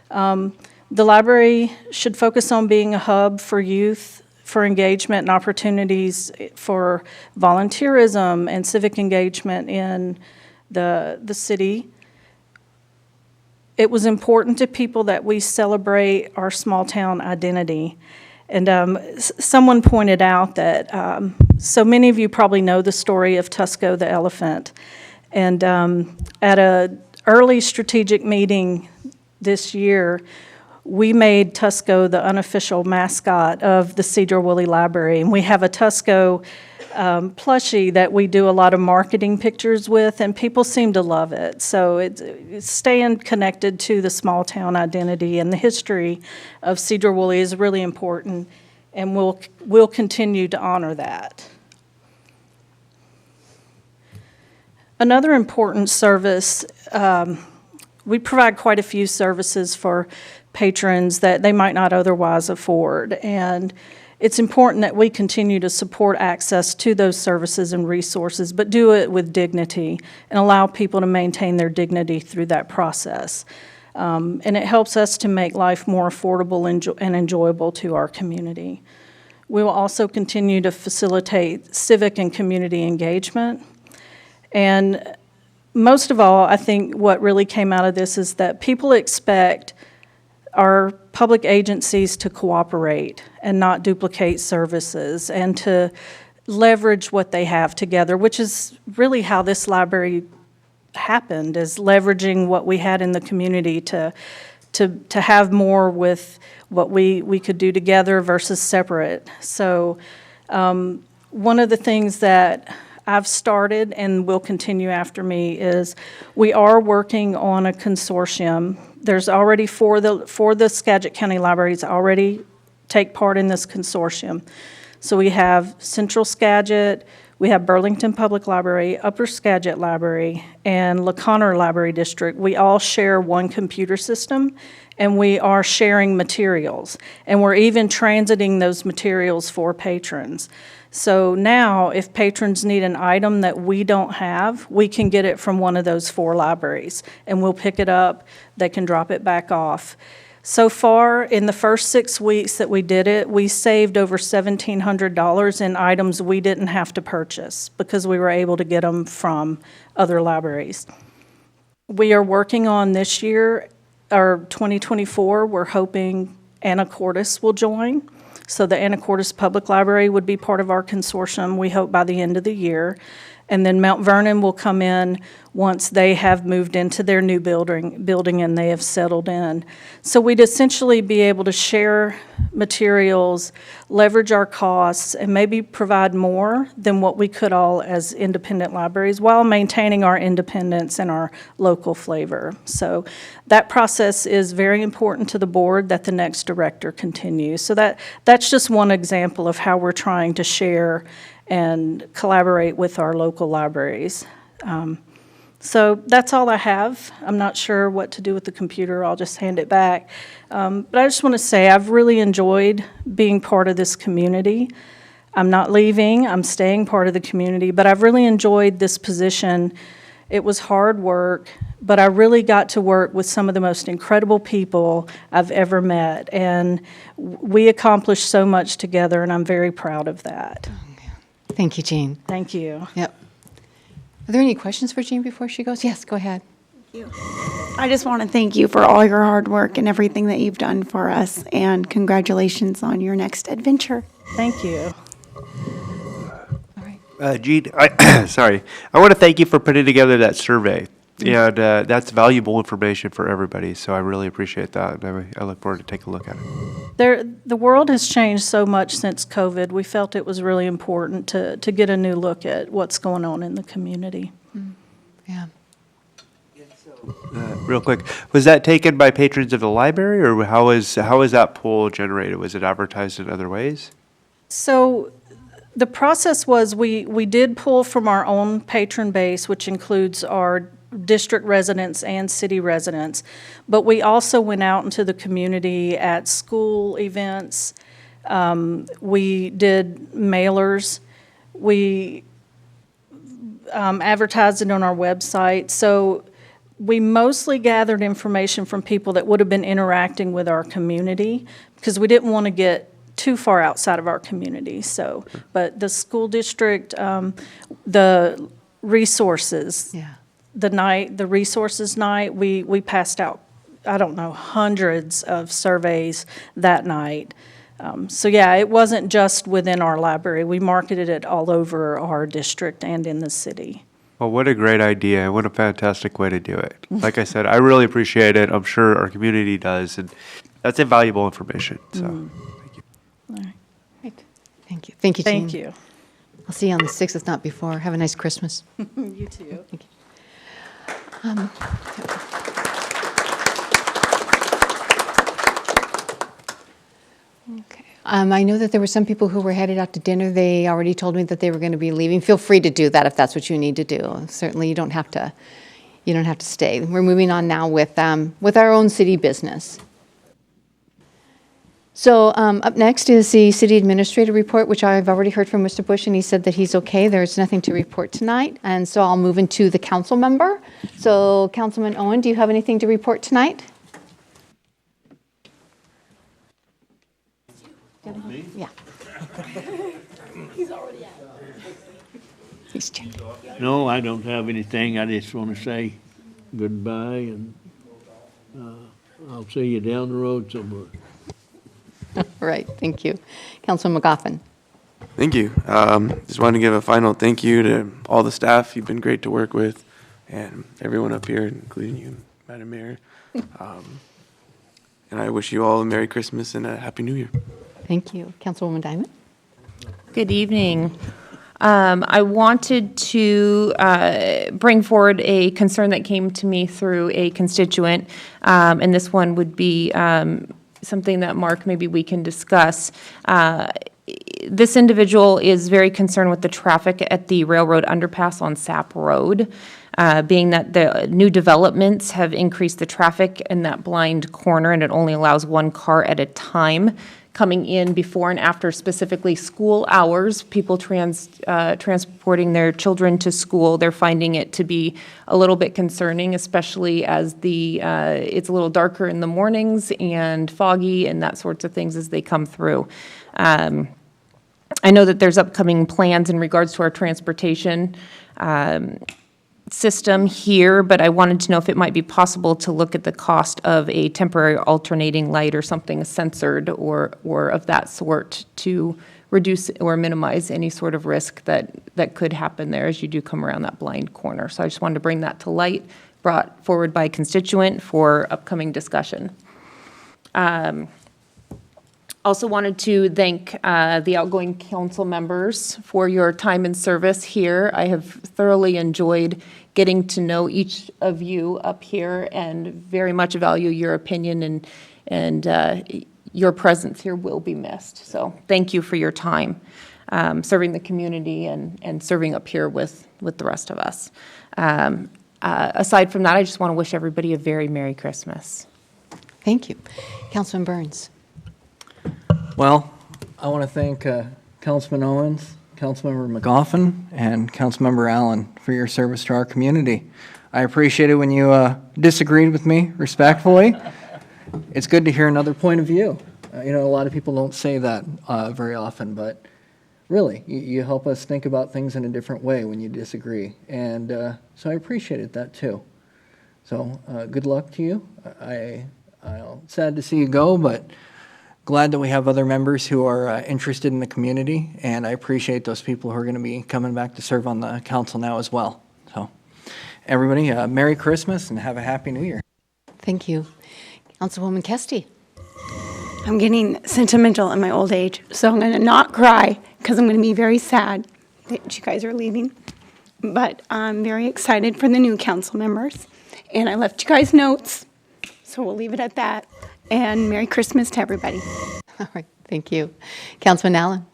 The library should focus on being a hub for youth, for engagement and opportunities for volunteerism and civic engagement in the city. It was important to people that we celebrate our small town identity. And someone pointed out that so many of you probably know the story of Tusco the elephant. And at an early strategic meeting this year, we made Tusco the unofficial mascot of the Sedro-Woolley Library. And we have a Tusco plushie that we do a lot of marketing pictures with, and people seem to love it. So it's staying connected to the small town identity, and the history of Sedro-Woolley is really important, and we'll continue to honor that. Another important service, we provide quite a few services for patrons that they might not otherwise afford, and it's important that we continue to support access to those services and resources, but do it with dignity and allow people to maintain their dignity through that process. And it helps us to make life more affordable and enjoyable to our community. We will also continue to facilitate civic and community engagement. And most of all, I think what really came out of this is that people expect our public agencies to cooperate and not duplicate services and to leverage what they have together, which is really how this library happened, is leveraging what we had in the community to have more with what we could do together versus separate. So one of the things that I've started and will continue after me is we are working on a consortium. There's already for the Skagit County Libraries already take part in this consortium. So we have Central Skagit, we have Burlington Public Library, Upper Skagit Library, and LaConner Library District. We all share one computer system, and we are sharing materials. And we're even transiting those materials for patrons. So now, if patrons need an item that we don't have, we can get it from one of those 4 libraries, and we'll pick it up. They can drop it back off. So far, in the first 6 weeks that we did it, we saved over $1,700 in items we didn't have to purchase because we were able to get them from other libraries. We are working on this year, or 2024, we're hoping Anacortes will join. So the Anacortes Public Library would be part of our consortium, we hope by the end of the year. And then Mount Vernon will come in once they have moved into their new building and they have settled in. So we'd essentially be able to share materials, leverage our costs, and maybe provide more than what we could all as independent libraries while maintaining our independence and our local flavor. So that process is very important to the board that the next director continues. So that's just one example of how we're trying to share and collaborate with our local libraries. So that's all I have. I'm not sure what to do with the computer. I'll just hand it back. But I just want to say I've really enjoyed being part of this community. I'm not leaving. I'm staying part of the community, but I've really enjoyed this position. It was hard work, but I really got to work with some of the most incredible people I've ever met, and we accomplished so much together, and I'm very proud of that. Thank you, Jean. Thank you. Yep. Are there any questions for Jean before she goes? Yes, go ahead. Thank you. I just want to thank you for all your hard work and everything that you've done for us, and congratulations on your next adventure. Thank you. Jean, sorry. I want to thank you for putting together that survey. And that's valuable information for everybody, so I really appreciate that. And I look forward to take a look at it. The world has changed so much since COVID. We felt it was really important to get a new look at what's going on in the community. Yeah. Yes. Real quick, was that taken by patrons of the library, or how is that poll generated? Was it advertised in other ways? So the process was we did pull from our own patron base, which includes our district residents and city residents, but we also went out into the community at school events. We did mailers. We advertised it on our website. So we mostly gathered information from people that would have been interacting with our community because we didn't want to get too far outside of our community. So, but the school district, the resources, the resources night, we passed out, I don't know, hundreds of surveys that night. So yeah, it wasn't just within our library. We marketed it all over our district and in the city. Well, what a great idea, and what a fantastic way to do it. Like I said, I really appreciate it. I'm sure our community does, and that's invaluable information, so thank you. All right. Great. Thank you. Thank you, Jean. Thank you. I'll see you on the 6th, if not before. Have a nice Christmas. You too. Thank you. Okay. I know that there were some people who were headed out to dinner. They already told me that they were going to be leaving. Feel free to do that if that's what you need to do. Certainly, you don't have to stay. We're moving on now with our own city business. So up next is the city administrator report, which I've already heard from Mr. Bush, and he said that he's okay. There's nothing to report tonight, and so I'll move into the council member. So Councilman Owen, do you have anything to report tonight? Yeah. He's already out. He's checking. No, I don't have anything. I just want to say goodbye, and I'll see you down the road somewhere. All right, thank you. Councilman McGoffin. Thank you. Just wanted to give a final thank you to all the staff. You've been great to work with, and everyone up here, including you, Madam Mayor. And I wish you all a Merry Christmas and a Happy New Year. Thank you. Councilwoman Diamond. Good evening. I wanted to bring forward a concern that came to me through a constituent, and this one would be something that, Mark, maybe we can discuss. This individual is very concerned with the traffic at the railroad underpass on Sapp Road, being that the new developments have increased the traffic in that blind corner, and it only allows one car at a time coming in before and after specifically school hours, people transporting their children to school. They're finding it to be a little bit concerning, especially as it's a little darker in the mornings and foggy and that sorts of things as they come through. I know that there's upcoming plans in regards to our transportation system here, but I wanted to know if it might be possible to look at the cost of a temporary alternating light or something censored or of that sort to reduce or minimize any sort of risk that could happen there as you do come around that blind corner. So I just wanted to bring that to light, brought forward by a constituent for upcoming discussion. Also wanted to thank the outgoing council members for your time and service here. I have thoroughly enjoyed getting to know each of you up here and very much value your opinion, and your presence here will be missed. So thank you for your time serving the community and serving up here with the rest of us. Aside from that, I just want to wish everybody a very Merry Christmas. Thank you. Councilman Burns. Well, I want to thank Councilman Owens, Councilmember McGoffin, and Councilmember Allen for your service to our community. I appreciate it when you disagreed with me respectfully. It's good to hear another point of view. A lot of people don't say that very often, but really, you help us think about things in a different way when you disagree. And so I appreciated that too. So good luck to you. I'm sad to see you go, but glad that we have other members who are interested in the community, and I appreciate those people who are going to be coming back to serve on the council now as well. So everybody, Merry Christmas and have a Happy New Year. Thank you. Councilwoman Kesty. I'm getting sentimental in my old age, so I'm going to not cry because I'm going to be very sad that you guys are leaving. but I'm very excited for the new council members. And I left you guys notes, so we'll leave it at that. And Merry Christmas to everybody. All right, thank you. Councilman Allen?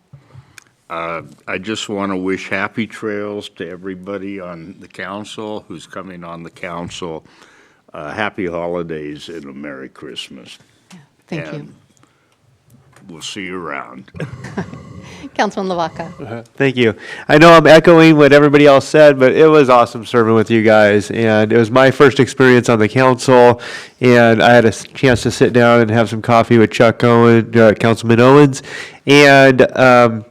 I just want to wish happy trails to everybody on the council who's coming on the council. Happy holidays and a Merry Christmas. Thank you. And we'll see you around. Councilman Lavaca? Thank you. I know I'm echoing what everybody else said, but it was awesome serving with you guys. And it was my first experience on the council. And I had a chance to sit down and have some coffee with Chuck Owen, Councilman Owens, and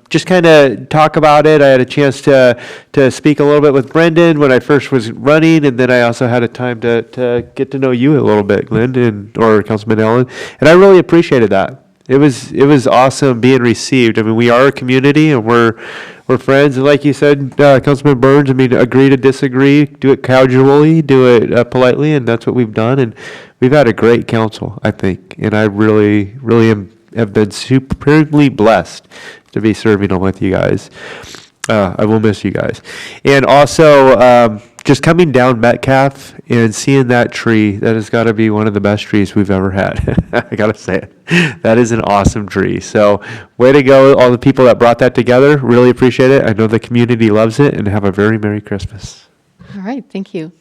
just kind of talk about it. I had a chance to speak a little bit with Brendan when I first was running. And then I also had a time to get to know you a little bit, Glenn, or Councilman Allen. And I really appreciated that. It was awesome being received. I mean, we are a community and we're friends. And like you said, Councilman Burns, I mean, agree to disagree, do it casually, do it politely, and that's what we've done. And we've had a great council, I think. And I really have been supremely blessed to be serving with you guys. I will miss you guys. And also, just coming down Metcalf and seeing that tree, that has got to be one of the best trees we've ever had. I got to say it. That is an awesome tree. So way to go, all the people that brought that together. Really appreciate it. I know the community loves it, and have a very Merry Christmas. All right, thank you.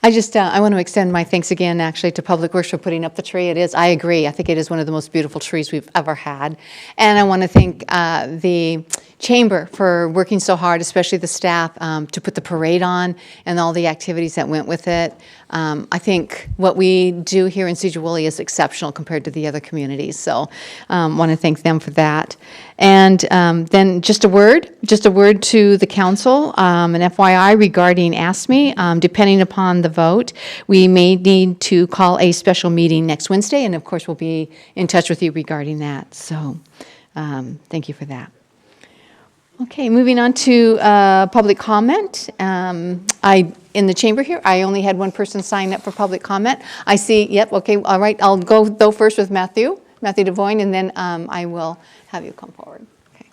I want to extend my thanks again, actually, to Public Works for putting up the tree. I agree. I think it is one of the most beautiful trees we've ever had. And I want to thank the Chamber for working so hard, especially the staff, to put the parade on and all the activities that went with it. I think what we do here in Sedro-Woolley is exceptional compared to the other communities. So want to thank them for that. And then just a word to the council, an FYI regarding ASME. Depending upon the vote, we may need to call a special meeting next Wednesday, and of course we'll be in touch with you regarding that. So thank you for that. Okay, moving on to public comment. In the chamber here, I only had one person sign up for public comment. I see, yep, okay, all right, I'll go first with Matthew Devoyne, and then I will have you come forward. Okay.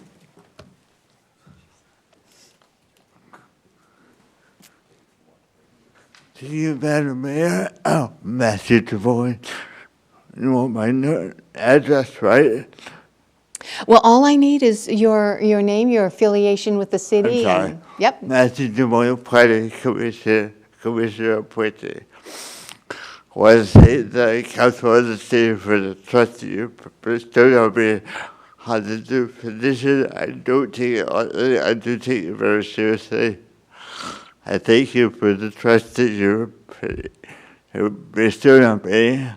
To you, Madam Mayor, Matthew Devoyne. You want my address, right? Well, all I need is your name, your affiliation with the city. I'm sorry. Yep. Matthew Devoyne, Planning Commissioner appointee. Was the council of the city for the trustee bestowed on me on the new position. I do take it very seriously. I thank you for the trust that you bestowed on me.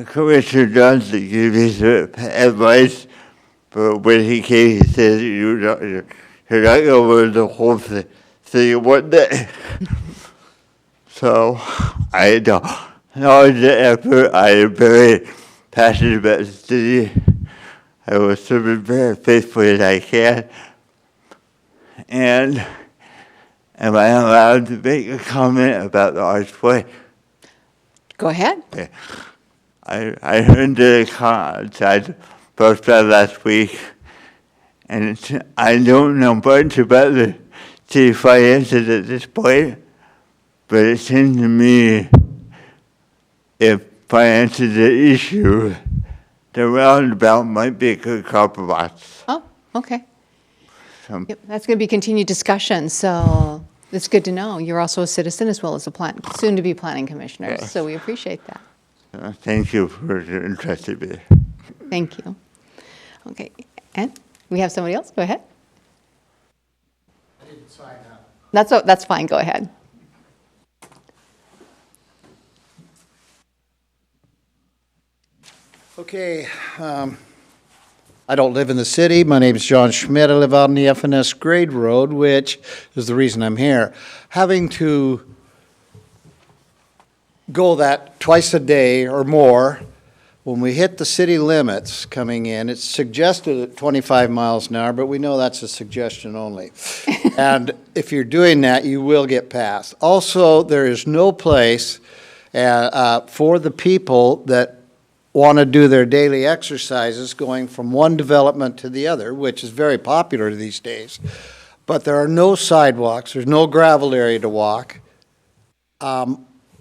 Commissioner Johnson gave me some advice, but when he came, he said, you're not going to learn the whole thing in one day. So, I acknowledge the effort. I am very passionate about the city. I will serve it very faithfully as I can. And am I allowed to make a comment about the archway? Go ahead. Okay. I heard the outside post last week, and I don't know much about the city finances at this point, but it seems to me if finance is an issue, the roundabout might be a good compromise. Oh, okay. Yep, that's going to be continued discussion, so it's good to know. You're also a citizen as well as a soon-to-be planning commissioner, Yes. So we appreciate that. Thank you for the interest in me. Thank you. Okay, and we have somebody else. Go ahead. I didn't sign up. That's fine. Go ahead. Okay, I don't live in the city. My name is John Schmidt. I live out on the FNS Grade Road, which is the reason I'm here. Having to go that twice a day or more, when we hit the city limits coming in, it's suggested at 25 miles an hour, but we know that's a suggestion only. And if you're doing that, you will get passed. Also, there is no place for the people that want to do their daily exercises going from one development to the other, which is very popular these days. but there are no sidewalks, there's no gravel area to walk.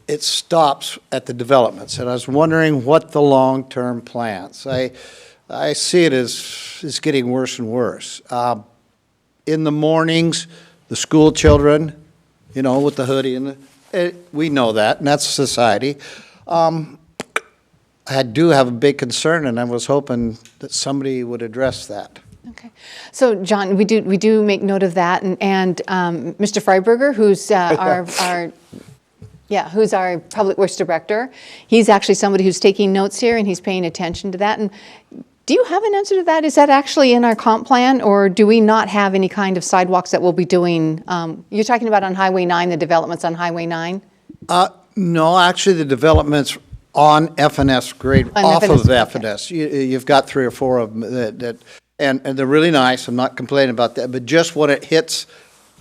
It stops at the developments, and I was wondering what the long-term plans. I see it as it's getting worse and worse. In the mornings, the school children, you know, with the hoodie and we know that, and that's society. I do have a big concern, and I was hoping that somebody would address that. Okay. So, John, we do make note of that, and Mr. Freiberger, who's who's our Public Works Director, he's actually somebody who's taking notes here, and he's paying attention to that. And do you have an answer to that? Is that actually in our comp plan, or do we not have any kind of sidewalks that we'll be doing? You're talking about on Highway 9, the developments on Highway 9? No, actually, the developments on FNS grade, off of FNS. You've got 3 or 4 of them and they're really nice. I'm not complaining about that, but just when it hits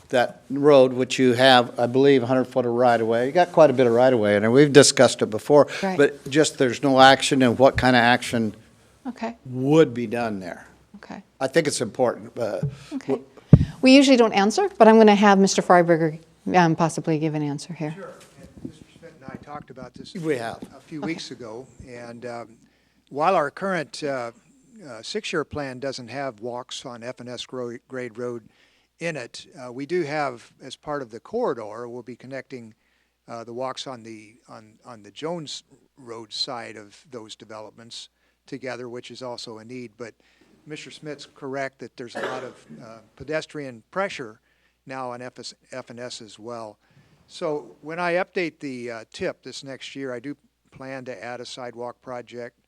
that road, which you have, I believe, 100-foot of right-of-way, you got quite a bit of right-of-way in there. We've discussed it before, Right. but just there's no action, and what kind of action Okay. would be done there. Okay. I think it's important. Okay. We usually don't answer, but I'm going to have Mr. Freiberger possibly give an answer here. Sure. And Mr. Schmidt and I talked about this We have. a few weeks ago, and while our current 6-year plan doesn't have walks on FNS grade road in it, we do have, as part of the corridor, we'll be connecting the walks on the Jones Road side of those developments together, which is also a need. But Mr. Smith's correct that there's a lot of pedestrian pressure now on FNS as well. So when I update the TIP this next year, I do plan to add a sidewalk project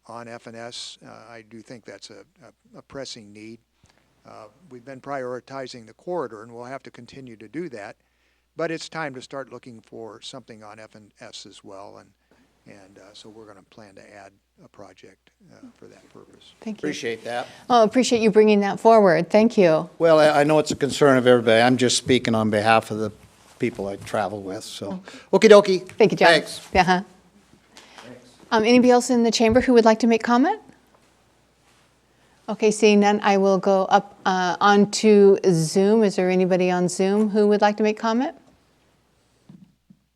on FNS. I do think that's a pressing need. We've been prioritizing the corridor, and we'll have to continue to do that. But it's time to start looking for something on FNS as well, and so we're going to plan to add a project for that purpose. Thank you. Appreciate that. Oh, appreciate you bringing that forward. Thank you. Well, I know it's a concern of everybody. I'm just speaking on behalf of the people I travel with, so. Okie dokie. Thank you, John. Thanks. Uh-huh. Anybody else in the chamber who would like to make comment? Okay, seeing none, I will go up onto Zoom. Is there anybody on Zoom who would like to make comment?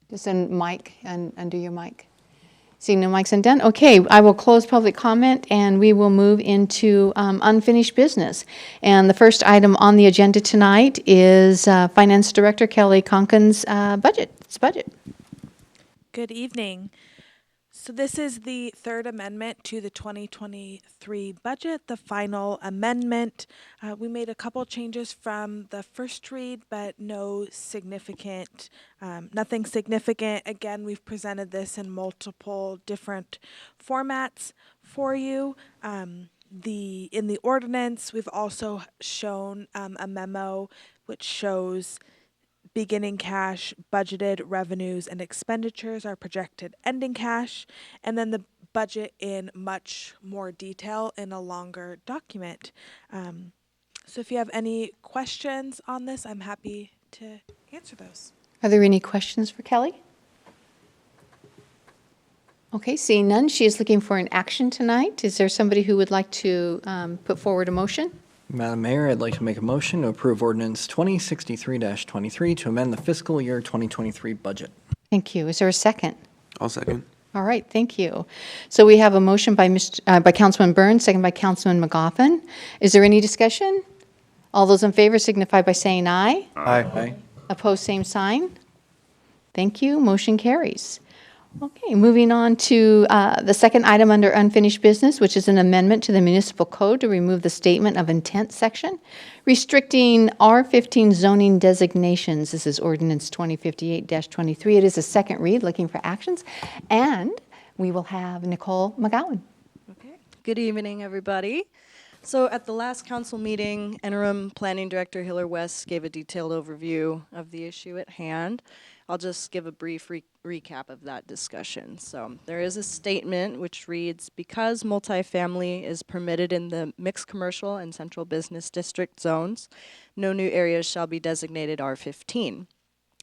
Just in mic and undo your mic. Seeing no mics and done. Okay, I will close public comment and we will move into unfinished business. And the first item on the agenda tonight is Finance Director Kelly Conkin's budget. It's budget. Good evening. So this is the third amendment to the 2023 budget, the final amendment. We made a couple changes from the first read, but nothing significant. Again, we've presented this in multiple different formats for you. In the ordinance, we've also shown a memo which shows beginning cash, budgeted revenues and expenditures, our projected ending cash, and then the budget in much more detail in a longer document. So if you have any questions on this, I'm happy to answer those. Are there any questions for Kelly? Okay, seeing none, she is looking for an action tonight. Is there somebody who would like to put forward a motion? Madam Mayor, I'd like to make a motion to approve ordinance 2063-23 to amend the fiscal year 2023 budget. Thank you. Is there a second? I'll second. All right, thank you. So we have a motion by Councilman Burns, second by Councilman McGoffin. Is there any discussion? All those in favor signify by saying aye. Aye. Opposed, same sign. Thank you. Motion carries. Okay, moving on to the second item under unfinished business, which is an amendment to the municipal code to remove the statement of intent section, restricting R15 zoning designations. This is ordinance 2058-23. It is a second read, looking for actions. And we will have Nicole McGowan. Okay. Good evening, everybody. So at the last council meeting, Interim Planning Director Hiller West gave a detailed overview of the issue at hand. I'll just give a brief recap of that discussion. So there is a statement which reads, because multifamily is permitted in the mixed commercial and central business district zones, no new areas shall be designated R15.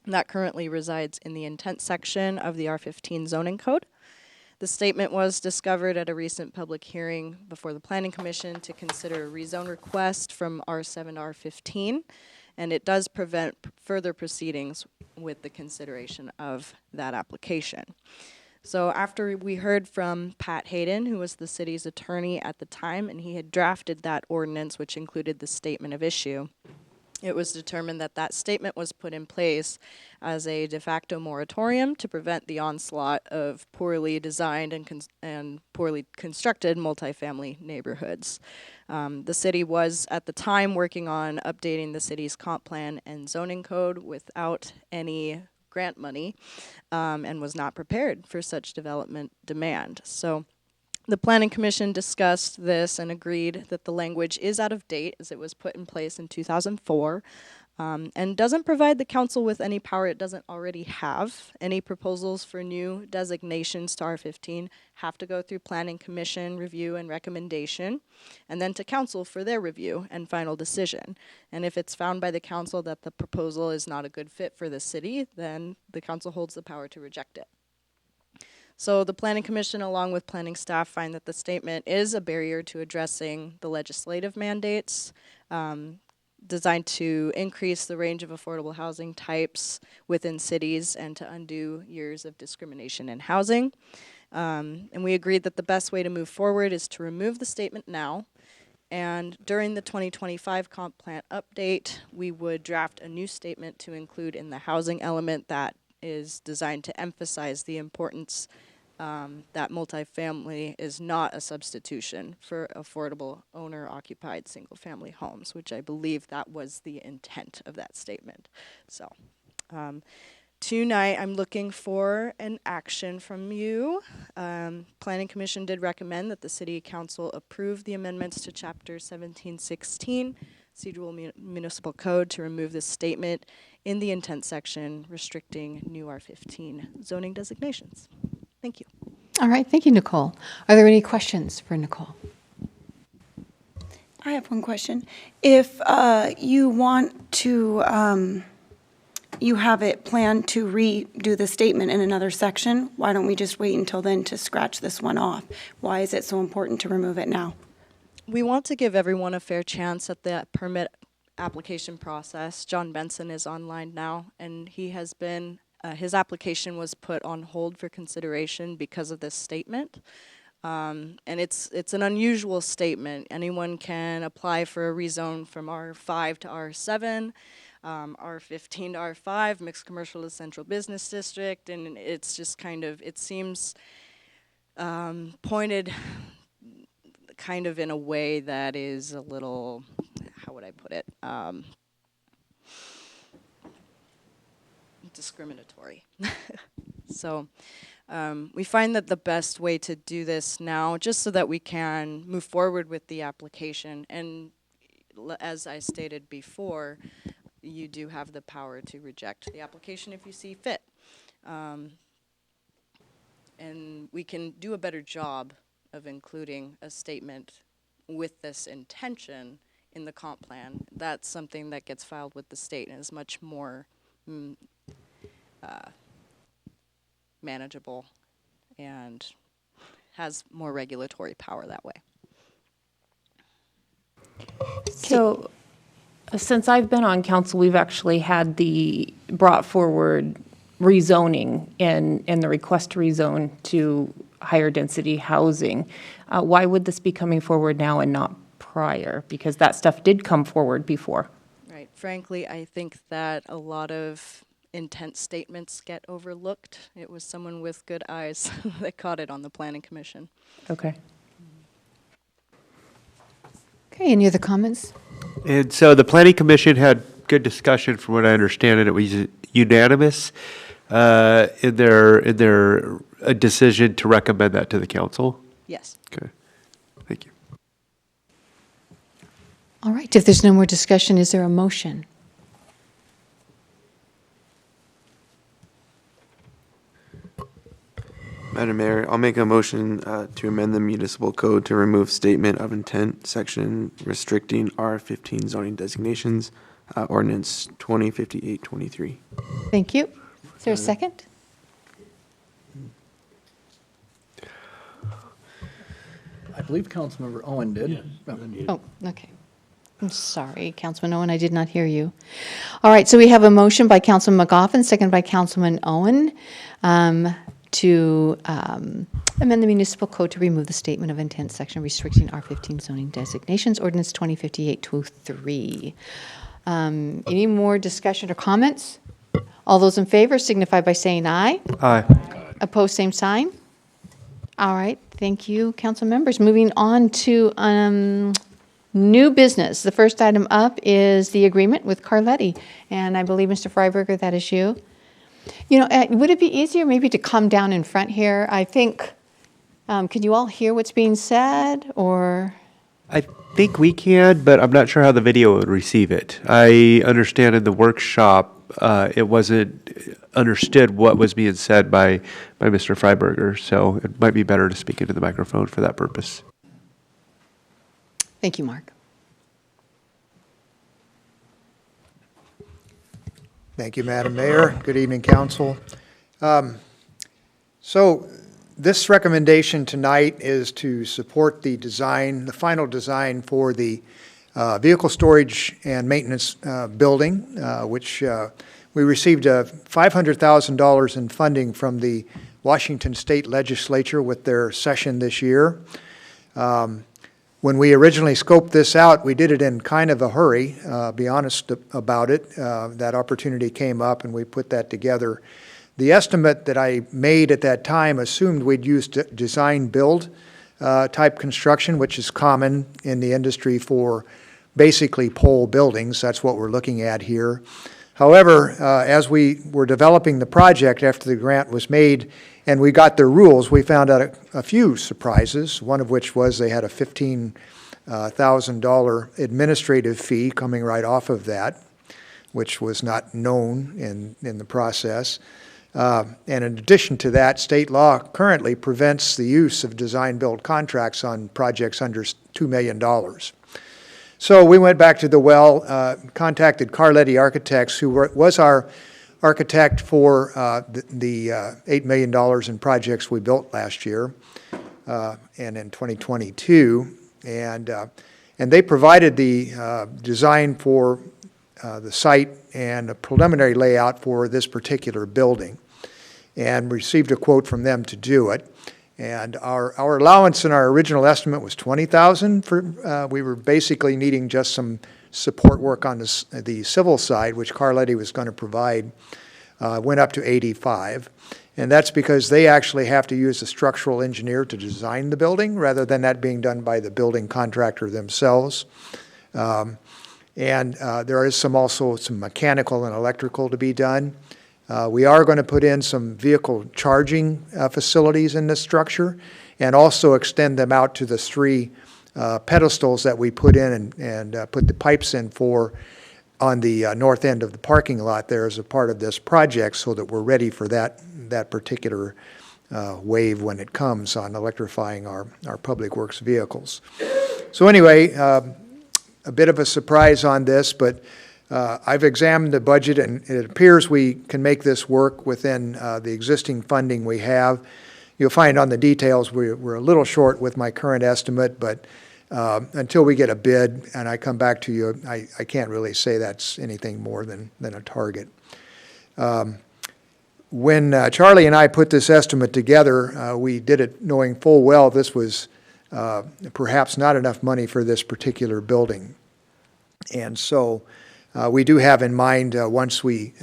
That currently resides in the intent section of the R15 zoning code. The statement was discovered at a recent public hearing before the Planning Commission to consider a rezone request from R7 to R15. and it does prevent further proceedings with the consideration of that application. So after we heard from Pat Hayden, who was the city's attorney at the time, and he had drafted that ordinance, which included the statement of issue, it was determined that that statement was put in place as a de facto moratorium to prevent the onslaught of poorly designed and poorly constructed multifamily neighborhoods. The city was at the time working on updating the city's comp plan and zoning code without any grant money, and was not prepared for such development demand. So the Planning Commission discussed this and agreed that the language is out of date as it was put in place in 2004, and doesn't provide the council with any power it doesn't already have. Any proposals for new designations to R15 have to go through Planning Commission review and recommendation, and then to council for their review and final decision. And if it's found by the council that the proposal is not a good fit for the city, then the council holds the power to reject it. So the Planning Commission, along with planning staff, find that the statement is a barrier to addressing the legislative mandates designed to increase the range of affordable housing types within cities and to undo years of discrimination in housing. And we agreed that the best way to move forward is to remove the statement now. And during the 2025 comp plan update, we would draft a new statement to include in the housing element that is designed to emphasize the importance that multifamily is not a substitution for affordable owner-occupied single-family homes, which I believe that was the intent of that statement. So tonight I'm looking for an action from you. Planning Commission did recommend that the City Council approve the amendments to Chapter 1716 Sedro-Woolley Municipal Code to remove this statement in the intent section restricting new R15 zoning designations. Thank you. All right, thank you, Nicole. Are there any questions for Nicole? I have one question. If you want to, you have it planned to redo the statement in another section, why don't we just wait until then to scratch this one off? Why is it so important to remove it now? We want to give everyone a fair chance at the permit application process. John Benson is online now, and he has been, his application was put on hold for consideration because of this statement. And it's an unusual statement. Anyone can apply for a rezone from R5 to R7, R15 to R5, mixed commercial to central business district, and it's just kind of, it seems pointed kind of in a way that is a little, how would I put it, discriminatory. So we find that the best way to do this now, just so that we can move forward with the application, and as I stated before, you do have the power to reject the application if you see fit. And we can do a better job of including a statement with this intention in the comp plan. That's something that gets filed with the state and is much more manageable and has more regulatory power that way. So since I've been on council, we've actually had the brought forward rezoning and the request to rezone to higher density housing. Why would this be coming forward now and not prior? Because that stuff did come forward before. Right. Frankly, I think that a lot of intent statements get overlooked. It was someone with good eyes that caught it on the Planning Commission. Okay. Okay, any other comments? And so the Planning Commission had good discussion, from what I understand, and it was unanimous in their decision to recommend that to the council? Yes. Okay, thank you. All right, if there's no more discussion, is there a motion? Madam Mayor, I'll make a motion to amend the municipal code to remove statement of intent section restricting R15 zoning designations, ordinance 2058-23. Thank you. Is there a second? I believe Councilmember Owen did. Oh, okay. I'm sorry, Councilman Owen, I did not hear you. All right, so we have a motion by Councilman McGoffin, second by Councilman Owen, to amend the municipal code to remove the statement of intent section restricting R15 zoning designations, ordinance 2058-203. Any more discussion or comments? All those in favor signify by saying aye. Aye. Opposed, same sign. All right, thank you, council members. Moving on to new business. The first item up is the agreement with Carletti, and I believe, Mr. Freiberger, that is you. You know, would it be easier maybe to come down in front here? I think, could you all hear what's being said, or? I think we can, but I'm not sure how the video would receive it. I understand in the workshop, it wasn't understood what was being said by Mr. Freiberger, so it might be better to speak into the microphone for that purpose. Thank you, Mark. Thank you, Madam Mayor. Good evening, council. So this recommendation tonight is to support the design, the final design for the vehicle storage and maintenance building, which we received $500,000 in funding from the Washington State Legislature with their session this year. When we originally scoped this out, we did it in kind of a hurry, be honest about it. That opportunity came up and we put that together. The estimate that I made at that time assumed we'd use design build type construction, which is common in the industry for basically pole buildings. That's what we're looking at here. However, as we were developing the project after the grant was made and we got their rules, we found out a few surprises, one of which was they had a $15,000 administrative fee coming right off of that, which was not known in the process. And in addition to that, state law currently prevents the use of design-build contracts on projects under $2 million. So we went back to the well, contacted Carletti Architects, who was our architect for the $8 million in projects we built last year and in 2022. And they provided the design for the site and a preliminary layout for this particular building and received a quote from them to do it. And our allowance in our original estimate was $20,000 for, we were basically needing just some support work on the civil side, which Carletti was going to provide, went up to $85,000. And that's because they actually have to use a structural engineer to design the building rather than that being done by the building contractor themselves. And there is also some mechanical and electrical to be done. We are going to put in some vehicle charging facilities in this structure and also extend them out to the three pedestals that we put in and put the pipes in for on the north end of the parking lot there as a part of this project so that we're ready for that particular wave when it comes on electrifying our public works vehicles. So anyway, a bit of a surprise on this, but I've examined the budget and it appears we can make this work within the existing funding we have. You'll find on the details we're a little short with my current estimate, but until we get a bid and I come back to you, I can't really say that's anything more than a target. When Charlie and I put this estimate together, we did it knowing full well this was perhaps not enough money for this particular building. And so we do have in mind once we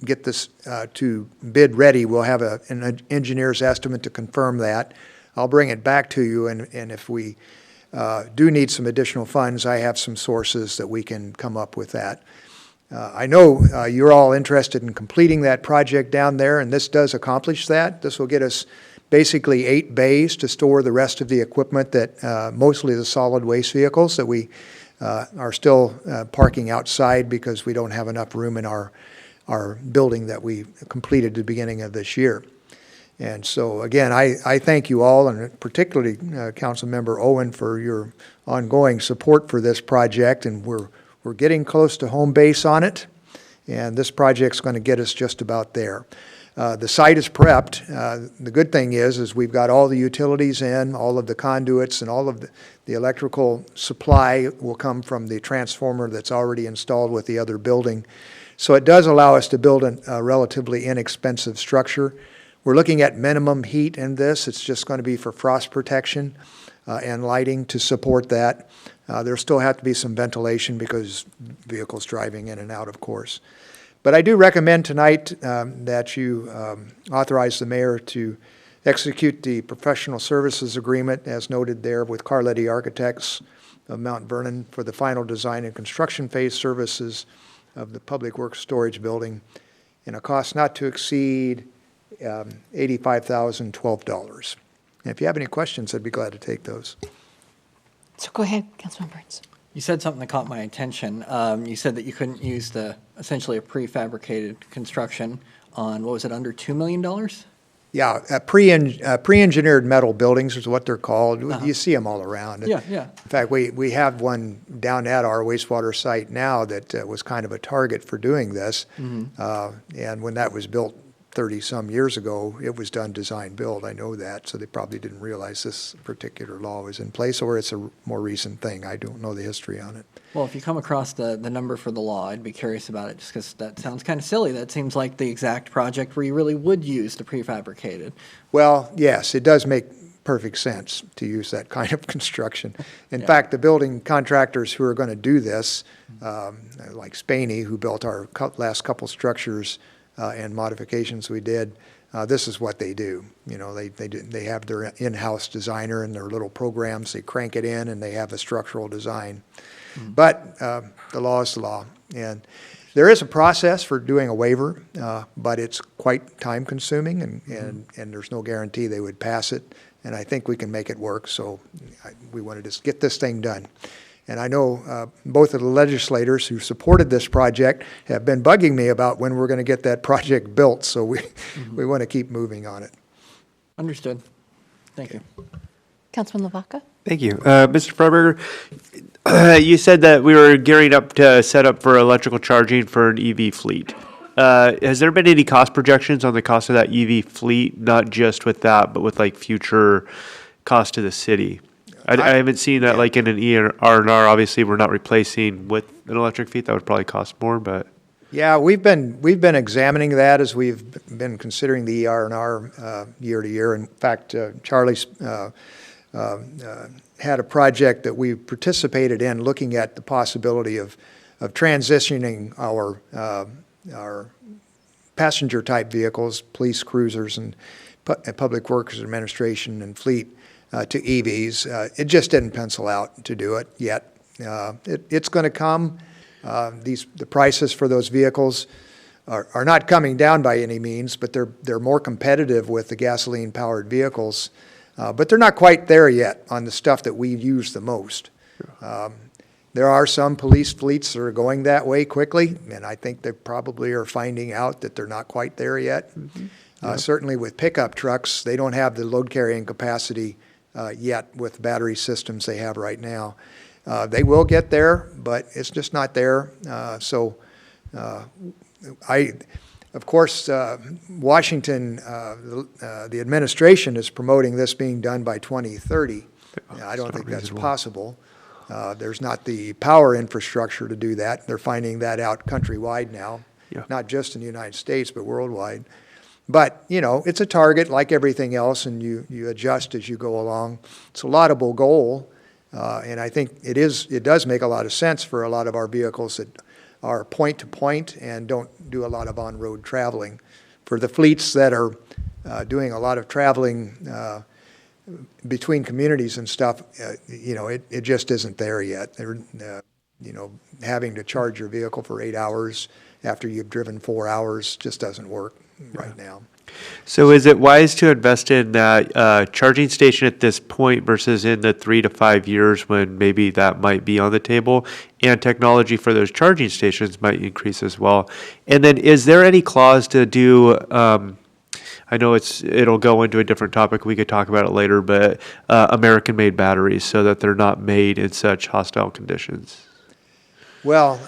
get this to bid ready, we'll have an engineer's estimate to confirm that. I'll bring it back to you, and if we do need some additional funds, I have some sources that we can come up with that. I know you're all interested in completing that project down there, and this does accomplish that. This will get us basically 8 bays to store the rest of the equipment that mostly the solid waste vehicles that we are still parking outside because we don't have enough room in our building that we completed at the beginning of this year. And so, again, I thank you all, and particularly Councilmember Owen, for your ongoing support for this project. And we're getting close to home base on it, and this project's going to get us just about there. The site is prepped. The good thing is we've got all the utilities in, all of the conduits, and all of the electrical supply will come from the transformer that's already installed with the other building. So it does allow us to build a relatively inexpensive structure. We're looking at minimum heat in this. It's just going to be for frost protection and lighting to support that. There still have to be some ventilation because vehicles driving in and out, of course. But I do recommend tonight that you authorize the mayor to execute the professional services agreement as noted there with Carletti Architects of Mount Vernon for the final design and construction phase services of the Public Works Storage Building in a cost not to exceed $85,012. And if you have any questions, I'd be glad to take those. So go ahead, Councilman Burns. You said something that caught my attention. You said that you couldn't use essentially a prefabricated construction on, what was it, under $2 million? Yeah, pre-engineered metal buildings is what they're called. You see them all around. Yeah, yeah. In fact, we have one down at our wastewater site now that was kind of a target for doing this. And when that was built 30-some years ago, it was done design-build. I know that, so they probably didn't realize this particular law was in place, or it's a more recent thing. I don't know the history on it. Well, if you come across the number for the law, I'd be curious about it, just because that sounds kind of silly. That seems like the exact project where you really would use the prefabricated. Well, yes, it does make perfect sense to use that kind of construction. In fact, the building contractors who are going to do this, like Spaney, who built our last couple structures and modifications we did, this is what they do. You know, they have their in-house designer and their little programs. They crank it in, and they have a structural design. But the law is the law, and there is a process for doing a waiver, but it's quite time-consuming, and there's no guarantee they would pass it. And I think we can make it work. So we wanted to get this thing done. And I know both of the legislators who supported this project have been bugging me about when we're going to get that project built. So we want to keep moving on it. Understood. Thank you. Councilman Lavaca? Thank you. Mr. Freiberger, you said that we were gearing up to set up for electrical charging for an EV fleet. Has there been any cost projections on the cost of that EV fleet, not just with that, but with like future cost to the city? I haven't seen that like in an R&R. Obviously, we're not replacing with an electric fleet. That would probably cost more, but. Yeah, we've been examining that as we've been considering the R&R year to year. In fact, Charlie's had a project that we participated in looking at the possibility of transitioning our passenger type vehicles, police cruisers and public works administration and fleet to EVs. It just didn't pencil out to do it yet. It's going to come. The prices for those vehicles are not coming down by any means, but they're more competitive with the gasoline-powered vehicles. But they're not quite there yet on the stuff that we use the most. There are some police fleets that are going that way quickly, and I think they probably are finding out that they're not quite there yet. Certainly with pickup trucks, they don't have the load carrying capacity yet with battery systems they have right now. They will get there, but it's just not there. Of course, Washington, the administration is promoting this being done by 2030. I don't think that's possible. There's not the power infrastructure to do that. They're finding that out countrywide now, not just in the United States, but worldwide. But, you know, it's a target like everything else, and you adjust as you go along. It's a laudable goal, and I think it does make a lot of sense for a lot of our vehicles that are point-to-point and don't do a lot of on-road traveling. For the fleets that are doing a lot of traveling between communities and stuff, you know, it just isn't there yet. They're, you know, having to charge your vehicle for 8 hours after you've driven 4 hours just doesn't work right now. So is it wise to invest in that charging station at this point versus in the 3 to 5 years when maybe that might be on the table, and technology for those charging stations might increase as well? And then is there any clause to do, I know it'll go into a different topic, we could talk about it later, but American-made batteries so that they're not made in such hostile conditions? Well,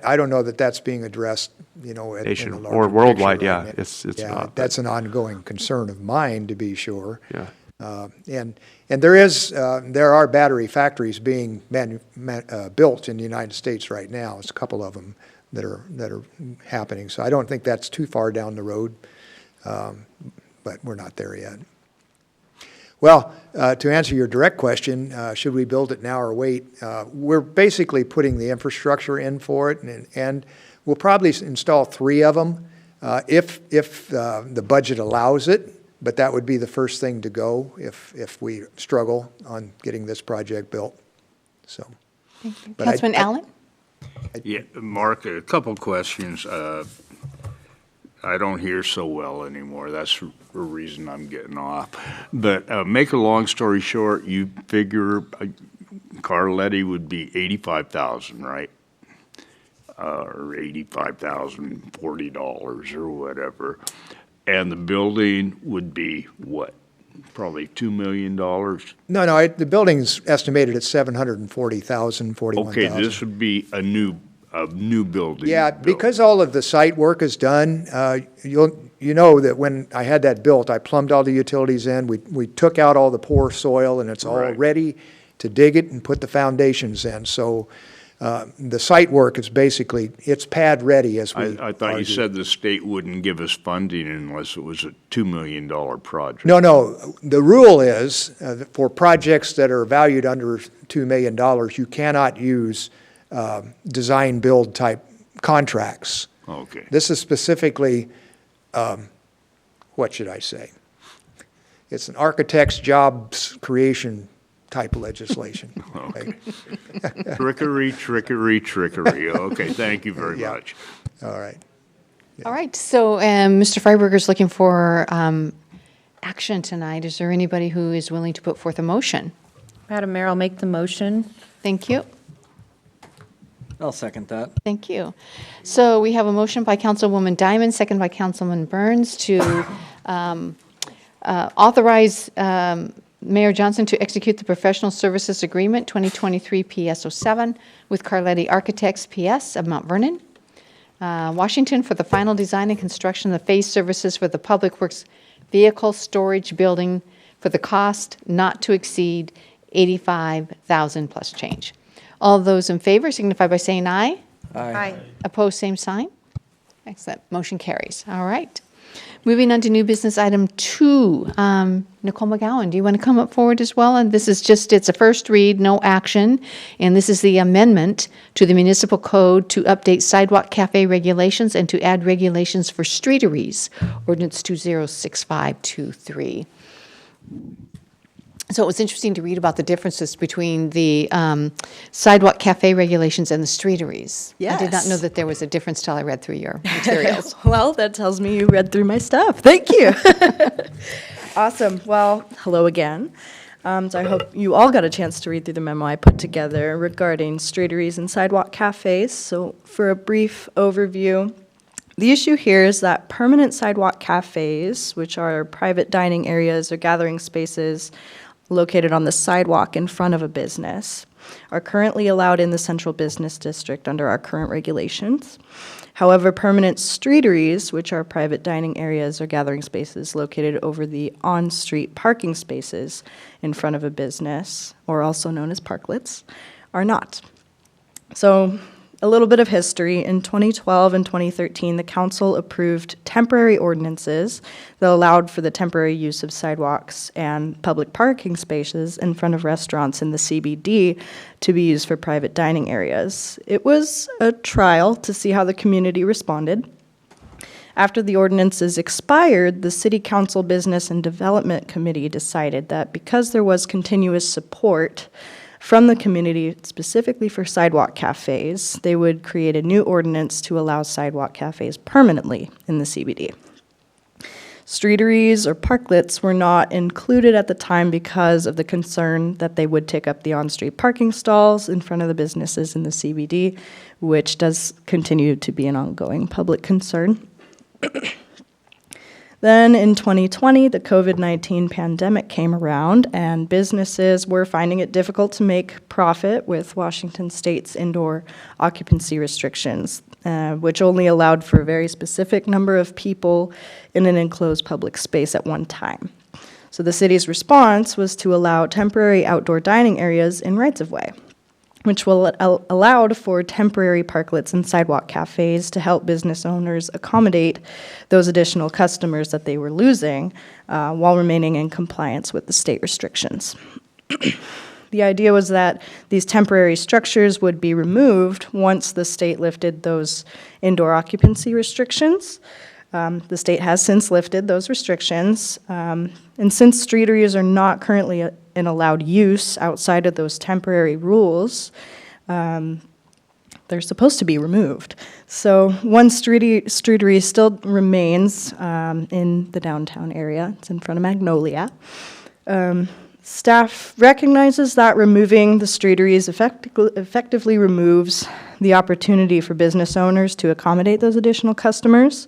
I don't know that that's being addressed you know, in Nation the or larger worldwide, picture, yeah, right? it's Yeah, not, that's an ongoing concern of mine, to be sure. Yeah. And there are battery factories being built in the United States right now. There's a couple of them that are happening. So I don't think that's too far down the road, but we're not there yet. Well, to answer your direct question, should we build it now or wait? We're basically putting the infrastructure in for it, and we'll probably install 3 of them if the budget allows it. But that would be the first thing to go if we struggle on getting this project built. So, Thank you. but Councilman Allen? Yeah, Mark, a couple questions. I don't hear so well anymore. That's the reason I'm getting off. But make a long story short, you figure Carletti would be $85,000, right? Or $85,040 or whatever. And the building would be what? Probably $2 million? No, the building's estimated at $740,000, $41,000. Okay, this would be a new building. Yeah, built. because all of the site work is done, you know that when I had that built, I plumbed all the utilities in, we took out all the poor soil, and it's all Right. ready to dig it and put the foundations in. So the site work is basically, it's pad ready as we I thought you argued. said the state wouldn't give us funding unless it was a $2 million project. No, the rule is that for projects that are valued under $2 million, you cannot use design-build type contracts. Okay. This is specifically, what should I say? It's an architect's jobs creation type legislation. Okay. Trickery. Okay, thank you very Yeah. much. All right. All right, so Mr. Freiberger's looking for action tonight. Is there anybody who is willing to put forth a motion? Madam Mayor, I'll make the motion. Thank you. I'll second that. Thank you. So we have a motion by Councilwoman Diamond, second by Councilman Burns to authorize Mayor Johnson to execute the professional services agreement 2023 PS07 with Carletti Architects PS of Mount Vernon, Washington, for the final design and construction of the phase services for the Public Works Vehicle Storage Building for the cost not to exceed $85,000 plus change. All those in favor signify by saying aye. Aye. Opposed, same sign. Excellent. Motion carries. All right. Moving on to new business item 2. Nicole McGowan, do you want to come up forward as well? And this is just, it's a first read, no action. And this is the amendment to the municipal code to update sidewalk cafe regulations and to add regulations for streeteries, ordinance 206523. So it was interesting to read about the differences between the sidewalk cafe regulations and the streeteries. I did not know Yes. that there was a difference till I read through your materials. Well, that tells me you read through my stuff. Thank you. Awesome. Well, hello again. So I hope you all got a chance to read through the memo I put together regarding streeteries and sidewalk cafes. So for a brief overview, the issue here is that permanent sidewalk cafes, which are private dining areas or gathering spaces located on the sidewalk in front of a business, are currently allowed in the central business district under our current regulations. However, permanent streeteries, which are private dining areas or gathering spaces located over the on-street parking spaces in front of a business, or also known as parklets, are not. So, a little bit of history. In 2012 and 2013, the council approved temporary ordinances that allowed for the temporary use of sidewalks and public parking spaces in front of restaurants in the CBD to be used for private dining areas. It was a trial to see how the community responded. After the ordinances expired, the City Council Business and Development Committee decided that because there was continuous support from the community specifically for sidewalk cafes, they would create a new ordinance to allow sidewalk cafes permanently in the CBD. Streeteries or parklets were not included at the time because of the concern that they would take up the on-street parking stalls in front of the businesses in the CBD, which does continue to be an ongoing public concern. Then in 2020, the COVID-19 pandemic came around, and businesses were finding it difficult to make profit with Washington State's indoor occupancy restrictions, which only allowed for a very specific number of people in an enclosed public space at one time. So the city's response was to allow temporary outdoor dining areas in rights-of-way, which allowed for temporary parklets and sidewalk cafes to help business owners accommodate those additional customers that they were losing while remaining in compliance with the state restrictions. The idea was that these temporary structures would be removed once the state lifted those indoor occupancy restrictions. The state has since lifted those restrictions, and since streeteries are not currently an allowed use outside of those temporary rules, they're supposed to be removed. So one streetery still remains in the downtown area. It's in front of Magnolia. Staff recognizes that removing the streeteries effectively removes the opportunity for business owners to accommodate those additional customers,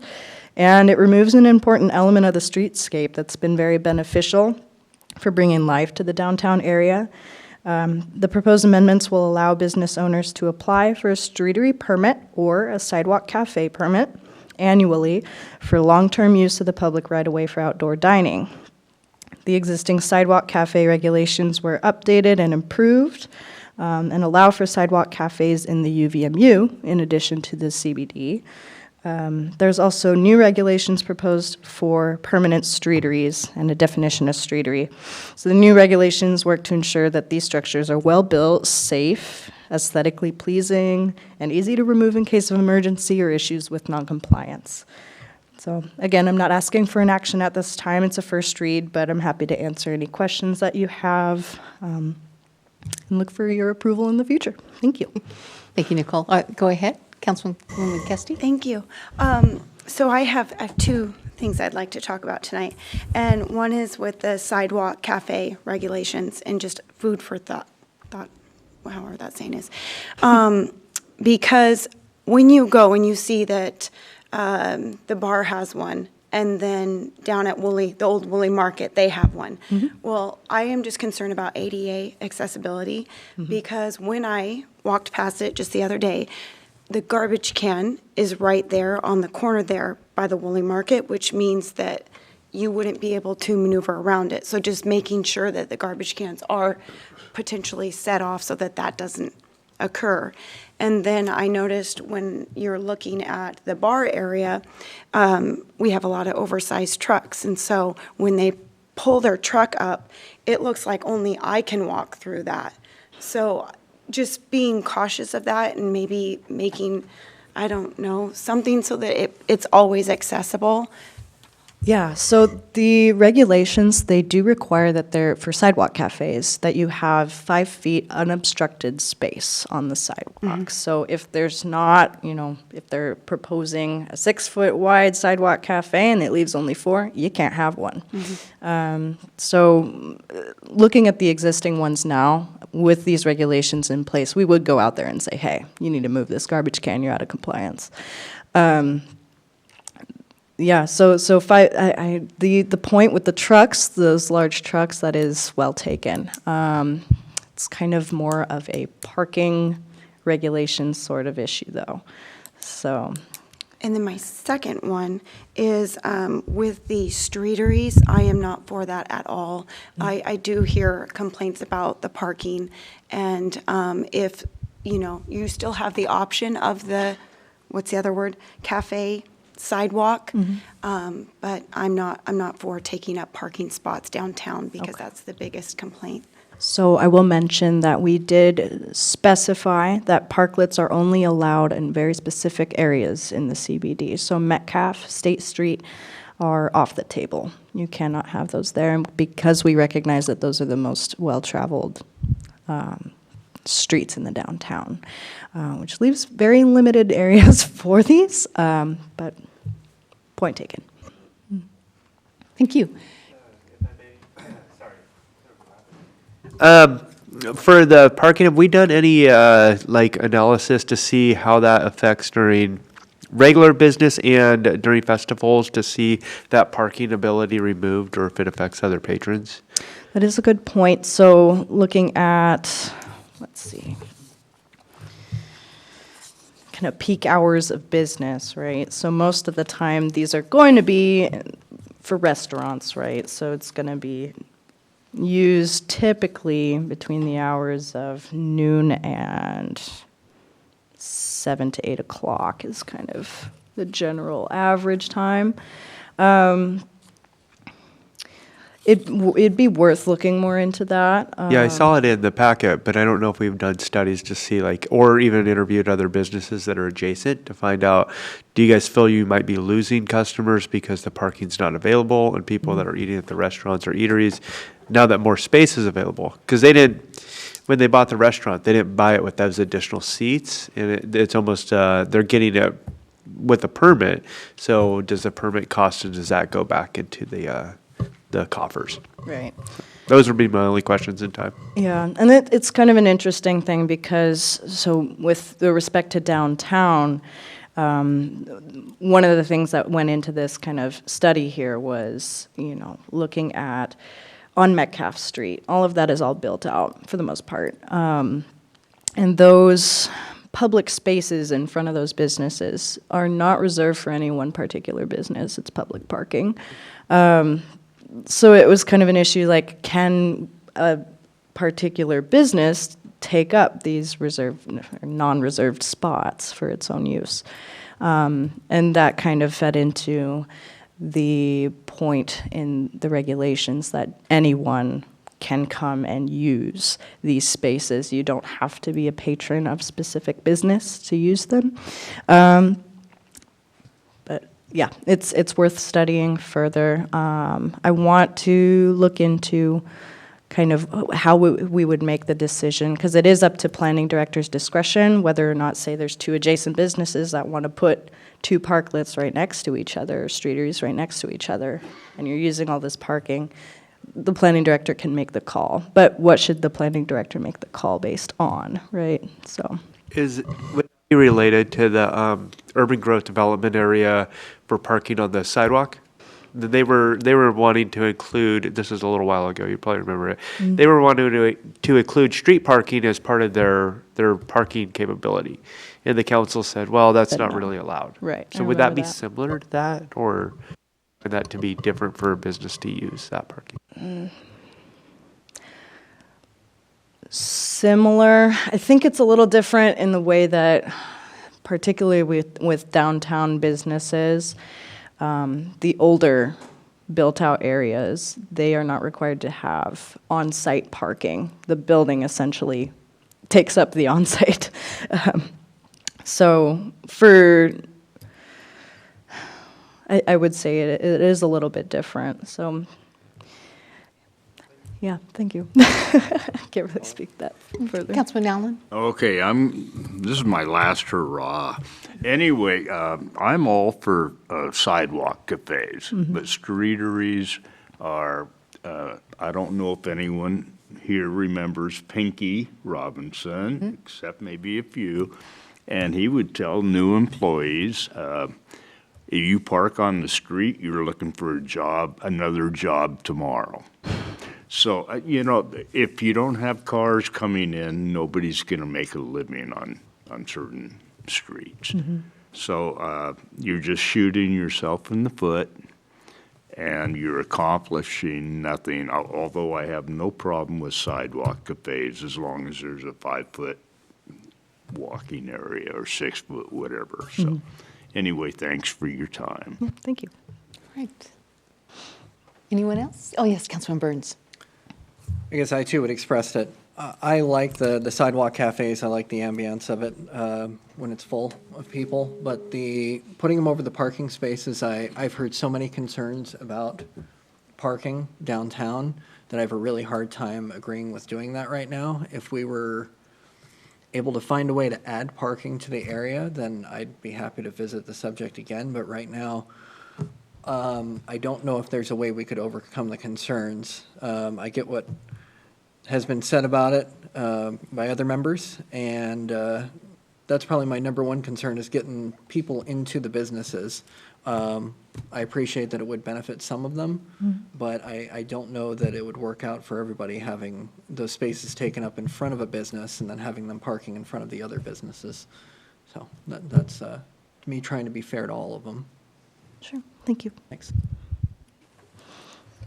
and it removes an important element of the streetscape that's been very beneficial for bringing life to the downtown area. The proposed amendments will allow business owners to apply for a streetery permit or a sidewalk cafe permit annually for long-term use of the public right-of-way for outdoor dining. The existing sidewalk cafe regulations were updated and improved and allow for sidewalk cafes in the UVMU in addition to the CBD. There's also new regulations proposed for permanent streeteries and a definition of streetery. So the new regulations work to ensure that these structures are well-built, safe, aesthetically pleasing, and easy to remove in case of emergency or issues with noncompliance. So again, I'm not asking for an action at this time. It's a first read, but I'm happy to answer any questions that you have and look for your approval in the future. Thank you. Thank you, Nicole. Go ahead. Councilwoman Kesty? Thank you. So I have two things I'd like to talk about tonight. And one is with the sidewalk cafe regulations and just food for thought, however that saying is. Because when you go and you see that the bar has one, and then down at Woolley, the old Woolley Market, they have one. Well, I am just concerned about ADA accessibility because when I walked past it just the other day, the garbage can is right there on the corner there by the Woolley Market, which means that you wouldn't be able to maneuver around it. So just making sure that the garbage cans are potentially set off so that that doesn't occur. And then I noticed when you're looking at the bar area, we have a lot of oversized trucks. And so when they pull their truck up, it looks like only I can walk through that. So just being cautious of that and maybe making, I don't know, something so that it's always accessible. Yeah, so the regulations, they do require that they're, for sidewalk cafes, that you have 5 feet unobstructed space on the sidewalk. So if there's not, if they're proposing a 6-foot wide sidewalk cafe and it leaves only 4, you can't have one. So looking at the existing ones now, with these regulations in place, we would go out there and say, hey, you need to move this garbage can, you're out of compliance. Yeah, so the point with the trucks, those large trucks, that is well taken. It's kind of more of a parking regulation sort of issue, though. So. And then my second one is with the streeteries, I am not for that at all. I do hear complaints about the parking, and if, you still have the option of the, what's the other word, cafe, sidewalk, but I'm not for taking up parking spots downtown because that's the biggest complaint. So I will mention that we did specify that parklets are only allowed in very specific areas in the CBD. So Metcalf, State Street are off the table. You cannot have those there, and because we recognize that those are the most well-traveled streets in the downtown, which leaves very limited areas for these, but point taken. Thank you. For the parking, have we done any analysis to see how that affects during regular business and during festivals to see that parking ability removed or if it affects other patrons? That is a good point. So looking at, let's see, kind of peak hours of business, right? So most of the time, these are going to be for restaurants, right? So it's going to be used typically between the hours of noon and 7 to 8 o'clock is kind of the general average time. It'd be worth looking more into that. Yeah, I saw it in the packet, but I don't know if we've done studies to see or even interviewed other businesses that are adjacent to find out, do you guys feel you might be losing customers because the parking's not available and people that are eating at the restaurants or eateries, now that more space is available? Because when they bought the restaurant, they didn't buy it with those additional seats, and it's almost, they're getting it with a permit. So does the permit cost, and does that go back into the coffers? Right. Those would be my only questions in time. Yeah, and it's kind of an interesting thing because, so with the respect to downtown, one of the things that went into this kind of study here was, looking at on Metcalf Street. All of that is all built out for the most part. And those public spaces in front of those businesses are not reserved for any one particular business. It's public parking. So it was kind of an issue, like, can a particular business take up these reserved or non-reserved spots for its own use? And that kind of fed into the point in the regulations that anyone can come and use these spaces. You don't have to be a patron of specific business to use them. But yeah, it's worth studying further. I want to look into kind of how we would make the decision, because it is up to planning director's discretion whether or not, say, there's two adjacent businesses that want to put two parklets right next to each other, or streeteries right next to each other, and you're using all this parking. The planning director can make the call, but what should the planning director make the call based on, right? So, Would it be related to the urban growth development area for parking on the sidewalk? They were wanting to include, this is a little while ago, you probably remember it. Mm-hmm. They were wanting to include street parking as part of their parking capability. And the council said, well, that's not really allowed. Right. So would that be similar to that, or would that to be different for a business to use that parking? Similar. I think it's a little different in the way that, particularly with downtown businesses, the older built-out areas, they are not required to have on-site parking. The building essentially takes up the on-site. So I would say it is a little bit different. So yeah, thank you. Can't really speak that further. Councilman Allen? Okay, this is my last hurrah. Anyway, I'm all for sidewalk cafes, but streeteries are, I don't know if anyone here remembers Pinky Robinson, except maybe a few, and he would tell new employees, if you park on the street, you're looking for another job tomorrow. So, if you don't have cars coming in, nobody's going to make a living on certain streets. So you're just shooting yourself in the foot, and you're accomplishing nothing, although I have no problem with sidewalk cafes as long as there's a 5-foot walking area or 6-foot, whatever. So anyway, thanks for your time. Yeah, thank you. Right. Anyone else? Oh, yes, Councilman Burns. I guess I too would express that I like the sidewalk cafes. I like the ambience of it when it's full of people. But putting them over the parking spaces, I've heard so many concerns about parking downtown that I have a really hard time agreeing with doing that right now. If we were able to find a way to add parking to the area, then I'd be happy to visit the subject again. But right now, I don't know if there's a way we could overcome the concerns. I get what has been said about it by other members, and that's probably my number one concern, is getting people into the businesses. I appreciate that it would benefit some of them, but I don't know that it would work out for everybody, having those spaces taken up in front of a business and then having them parking in front of the other businesses. So that's me trying to be fair to all of them. Sure, thank you. Thanks.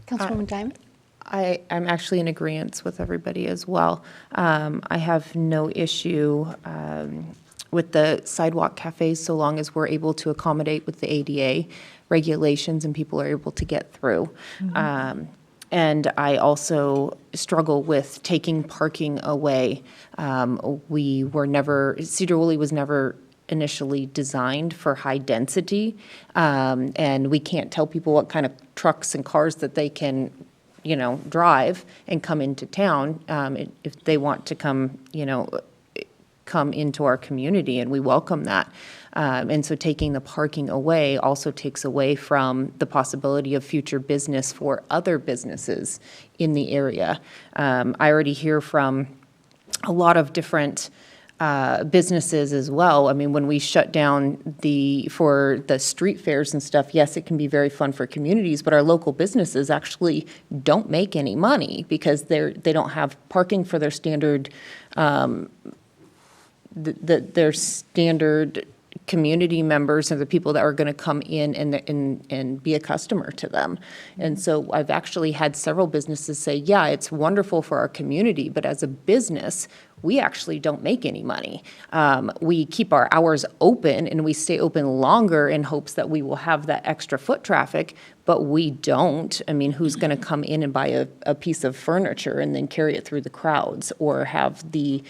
Councilwoman Diamond? I'm actually in agreement with everybody as well. I have no issue with the sidewalk cafes so long as we're able to accommodate with the ADA regulations and people are able to get through. And I also struggle with taking parking away. Sedro-Woolley was never initially designed for high density, and we can't tell people what kind of trucks and cars that they can drive and come into town if they want to come into our community, and we welcome that. And so taking the parking away also takes away from the possibility of future business for other businesses in the area. I already hear from a lot of different businesses as well. I mean, when we shut down for the street fairs and stuff, yes, it can be very fun for communities, but our local businesses actually don't make any money because they don't have parking for their standard their standard community members and the people that are going to come in and be a customer to them. And so I've actually had several businesses say, yeah, it's wonderful for our community, but as a business, we actually don't make any money. We keep our hours open and we stay open longer in hopes that we will have that extra foot traffic, but we don't. I mean, who's going to come in and buy a piece of furniture and then carry it through the crowds, or have the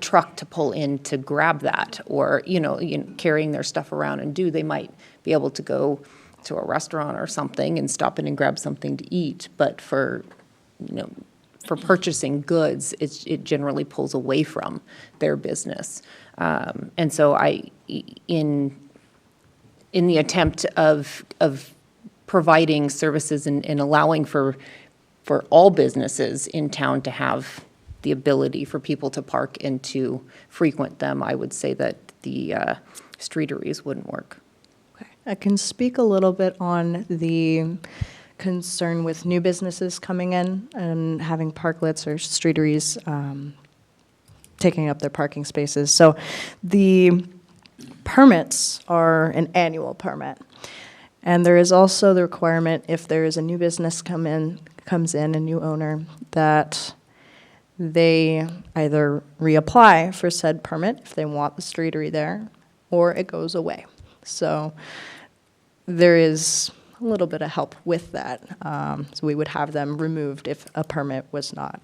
truck to pull in to grab that, or carrying their stuff around and they might be able to go to a restaurant or something and stop in and grab something to eat, but for purchasing goods, it generally pulls away from their business. And so in the attempt of providing services and allowing for all businesses in town to have the ability for people to park and to frequent them, I would say that the streeteries wouldn't work. Okay. I can speak a little bit on the concern with new businesses coming in and having parklets or streeteries taking up their parking spaces. So the permits are an annual permit. And there is also the requirement, if there is a new business comes in, a new owner, that they either reapply for said permit if they want the streetery there, or it goes away. So there is a little bit of help with that. So we would have them removed if a permit was not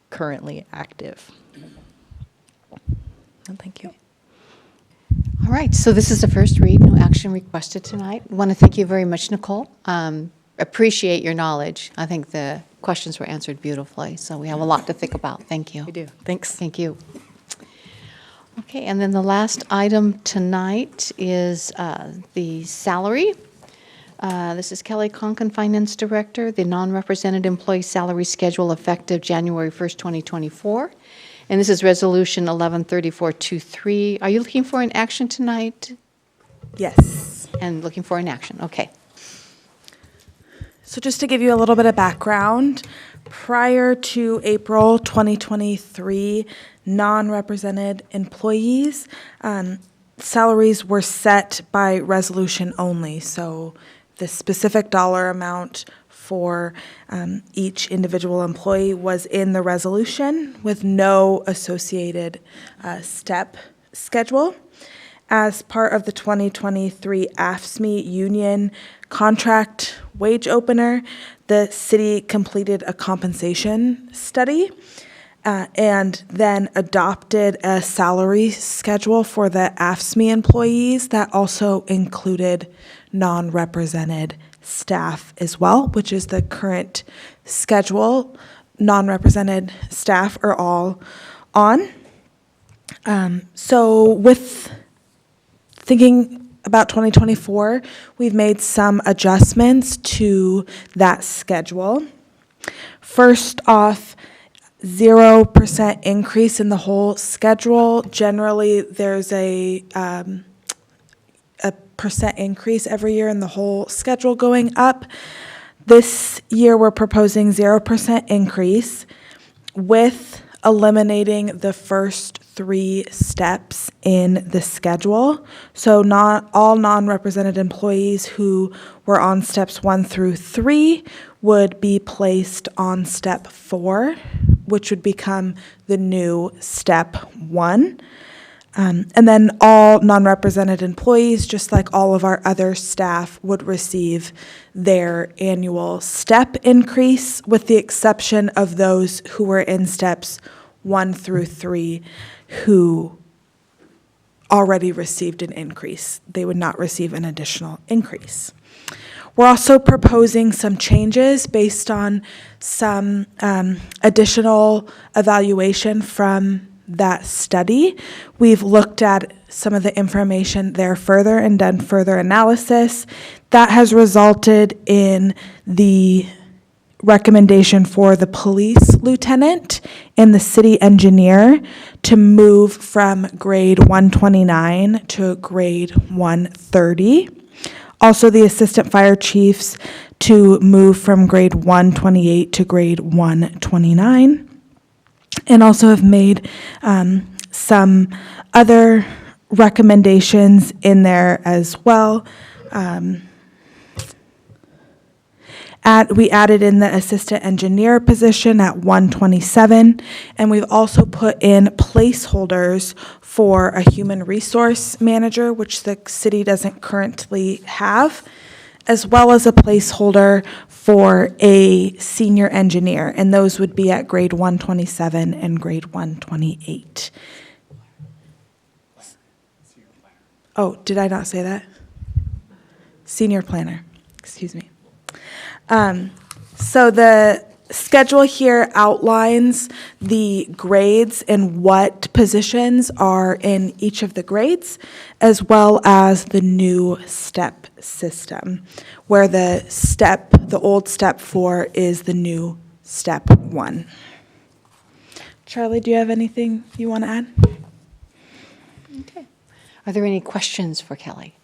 currently active. And thank you. All right, so this is the first read, no action requested tonight. I want to thank you very much, Nicole. Appreciate your knowledge. I think the questions were answered beautifully, so we have a lot to think about. Thank you. We do. Thanks. Thank you. Okay, and then the last item tonight is the salary. This is Kelly Conklin, Finance Director, the non-represented employee salary schedule effective January 1st, 2024. And this is Resolution 113423. Are you looking for an action tonight? Yes. And looking for an action, okay. So just to give you a little bit of background, prior to April 2023, non-represented employees, salaries were set by resolution only. So the specific dollar amount for each individual employee was in the resolution with no associated step schedule. As part of the 2023 AFSCME union contract wage opener, the city completed a compensation study and then adopted a salary schedule for the AFSCME employees that also included non-represented staff as well, which is the current schedule. Non-represented staff are all on. So with thinking about 2024, we've made some adjustments to that schedule. First off, 0% increase in the whole schedule. Generally, there's a percent increase every year in the whole schedule going up. This year, we're proposing 0% increase with eliminating the first 3 steps in the schedule. So not all non-represented employees who were on steps 1 through 3 would be placed on step 4, which would become the new step 1. And then all non-represented employees, just like all of our other staff, would receive their annual step increase, with the exception of those who were in steps 1 through 3 who already received an increase. They would not receive an additional increase. We're also proposing some changes based on some additional evaluation from that study. We've looked at some of the information there further and done further analysis. That has resulted in the recommendation for the police lieutenant and the city engineer to move from grade 129 to grade 130. Also, the assistant fire chiefs to move from grade 128 to grade 129. And also have made some other recommendations in there as well. We added in the assistant engineer position at 127, and we've also put in placeholders for a human resource manager, which the city doesn't currently have, as well as a placeholder for a senior engineer, and those would be at grade 127 and grade 128. Oh, did I not say that? Senior planner, excuse me. So the schedule here outlines the grades and what positions are in each of the grades, as well as the new step system, where the old step 4 is the new step 1. Charlie, do you have anything you want to add? Okay. Are there any questions for Kelly?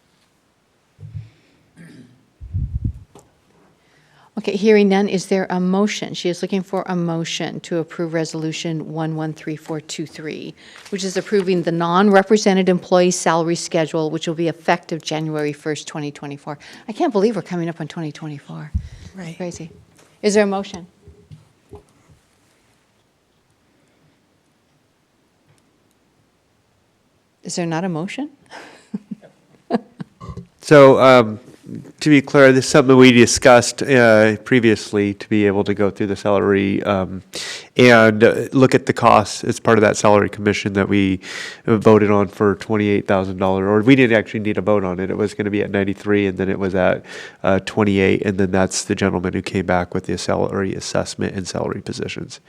Okay, hearing none, is there a motion? She is looking for a motion to approve Resolution 113423, which is approving the non-represented employee salary schedule, which will be effective January 1st, 2024. I can't believe we're coming up on 2024. Right. Crazy. Is there a motion? Is there not a motion? So, to be clear, this is something we discussed previously, to be able to go through the salary and look at the costs as part of that salary commission that we voted on for $28,000. Or we didn't actually need a vote on it. It was going to be at 93, and then it was at 28, and then that's the gentleman who came back with the salary assessment and salary positions,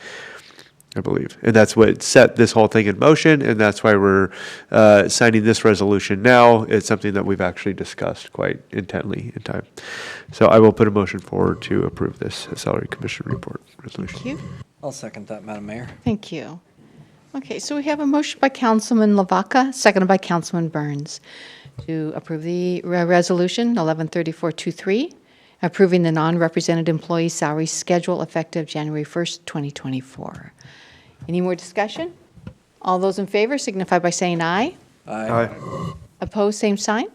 I believe. And that's what set this whole thing in motion, and that's why we're signing this resolution now. It's something that we've actually discussed quite intently in time. So I will put a motion forward to approve this salary commission report resolution. Thank you. I'll second that, Madam Mayor. Thank you. Okay, so we have a motion by Councilman Lavaca, seconded by Councilman Burns, to approve the resolution 113423, approving the non-represented employee salary schedule effective January 1st, 2024. Any more discussion? All those in favor signify by saying aye. Aye. Opposed, same sign.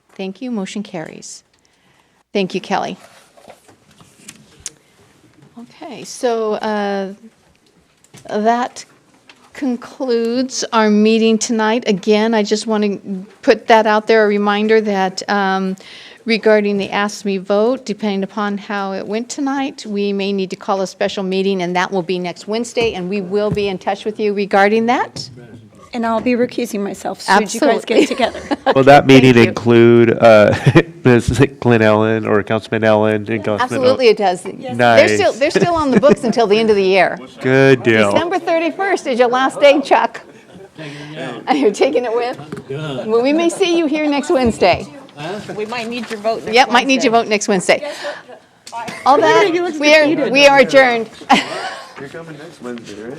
Thank you. Motion carries. Thank you, Kelly. Okay, so that concludes our meeting tonight. Again, I just want to put that out there, a reminder that regarding the Ask Me vote, depending upon how it went tonight, we may need to call a special meeting, and that will be next Wednesday, and we will be in touch with you regarding that. And I'll be recusing myself should you guys get together. Will that meeting include Ms. Glenn Ellen or Councilman Ellen and Councilman? Absolutely, it does. Nice. They're still on the books until the end of the year. Good deal. December 31st is your last day, Chuck. You're taking it with? Well, we may see you here next Wednesday. We might need your vote next Yep, might need your vote next Wednesday. All that, we are adjourned. You're coming next Wednesday, right?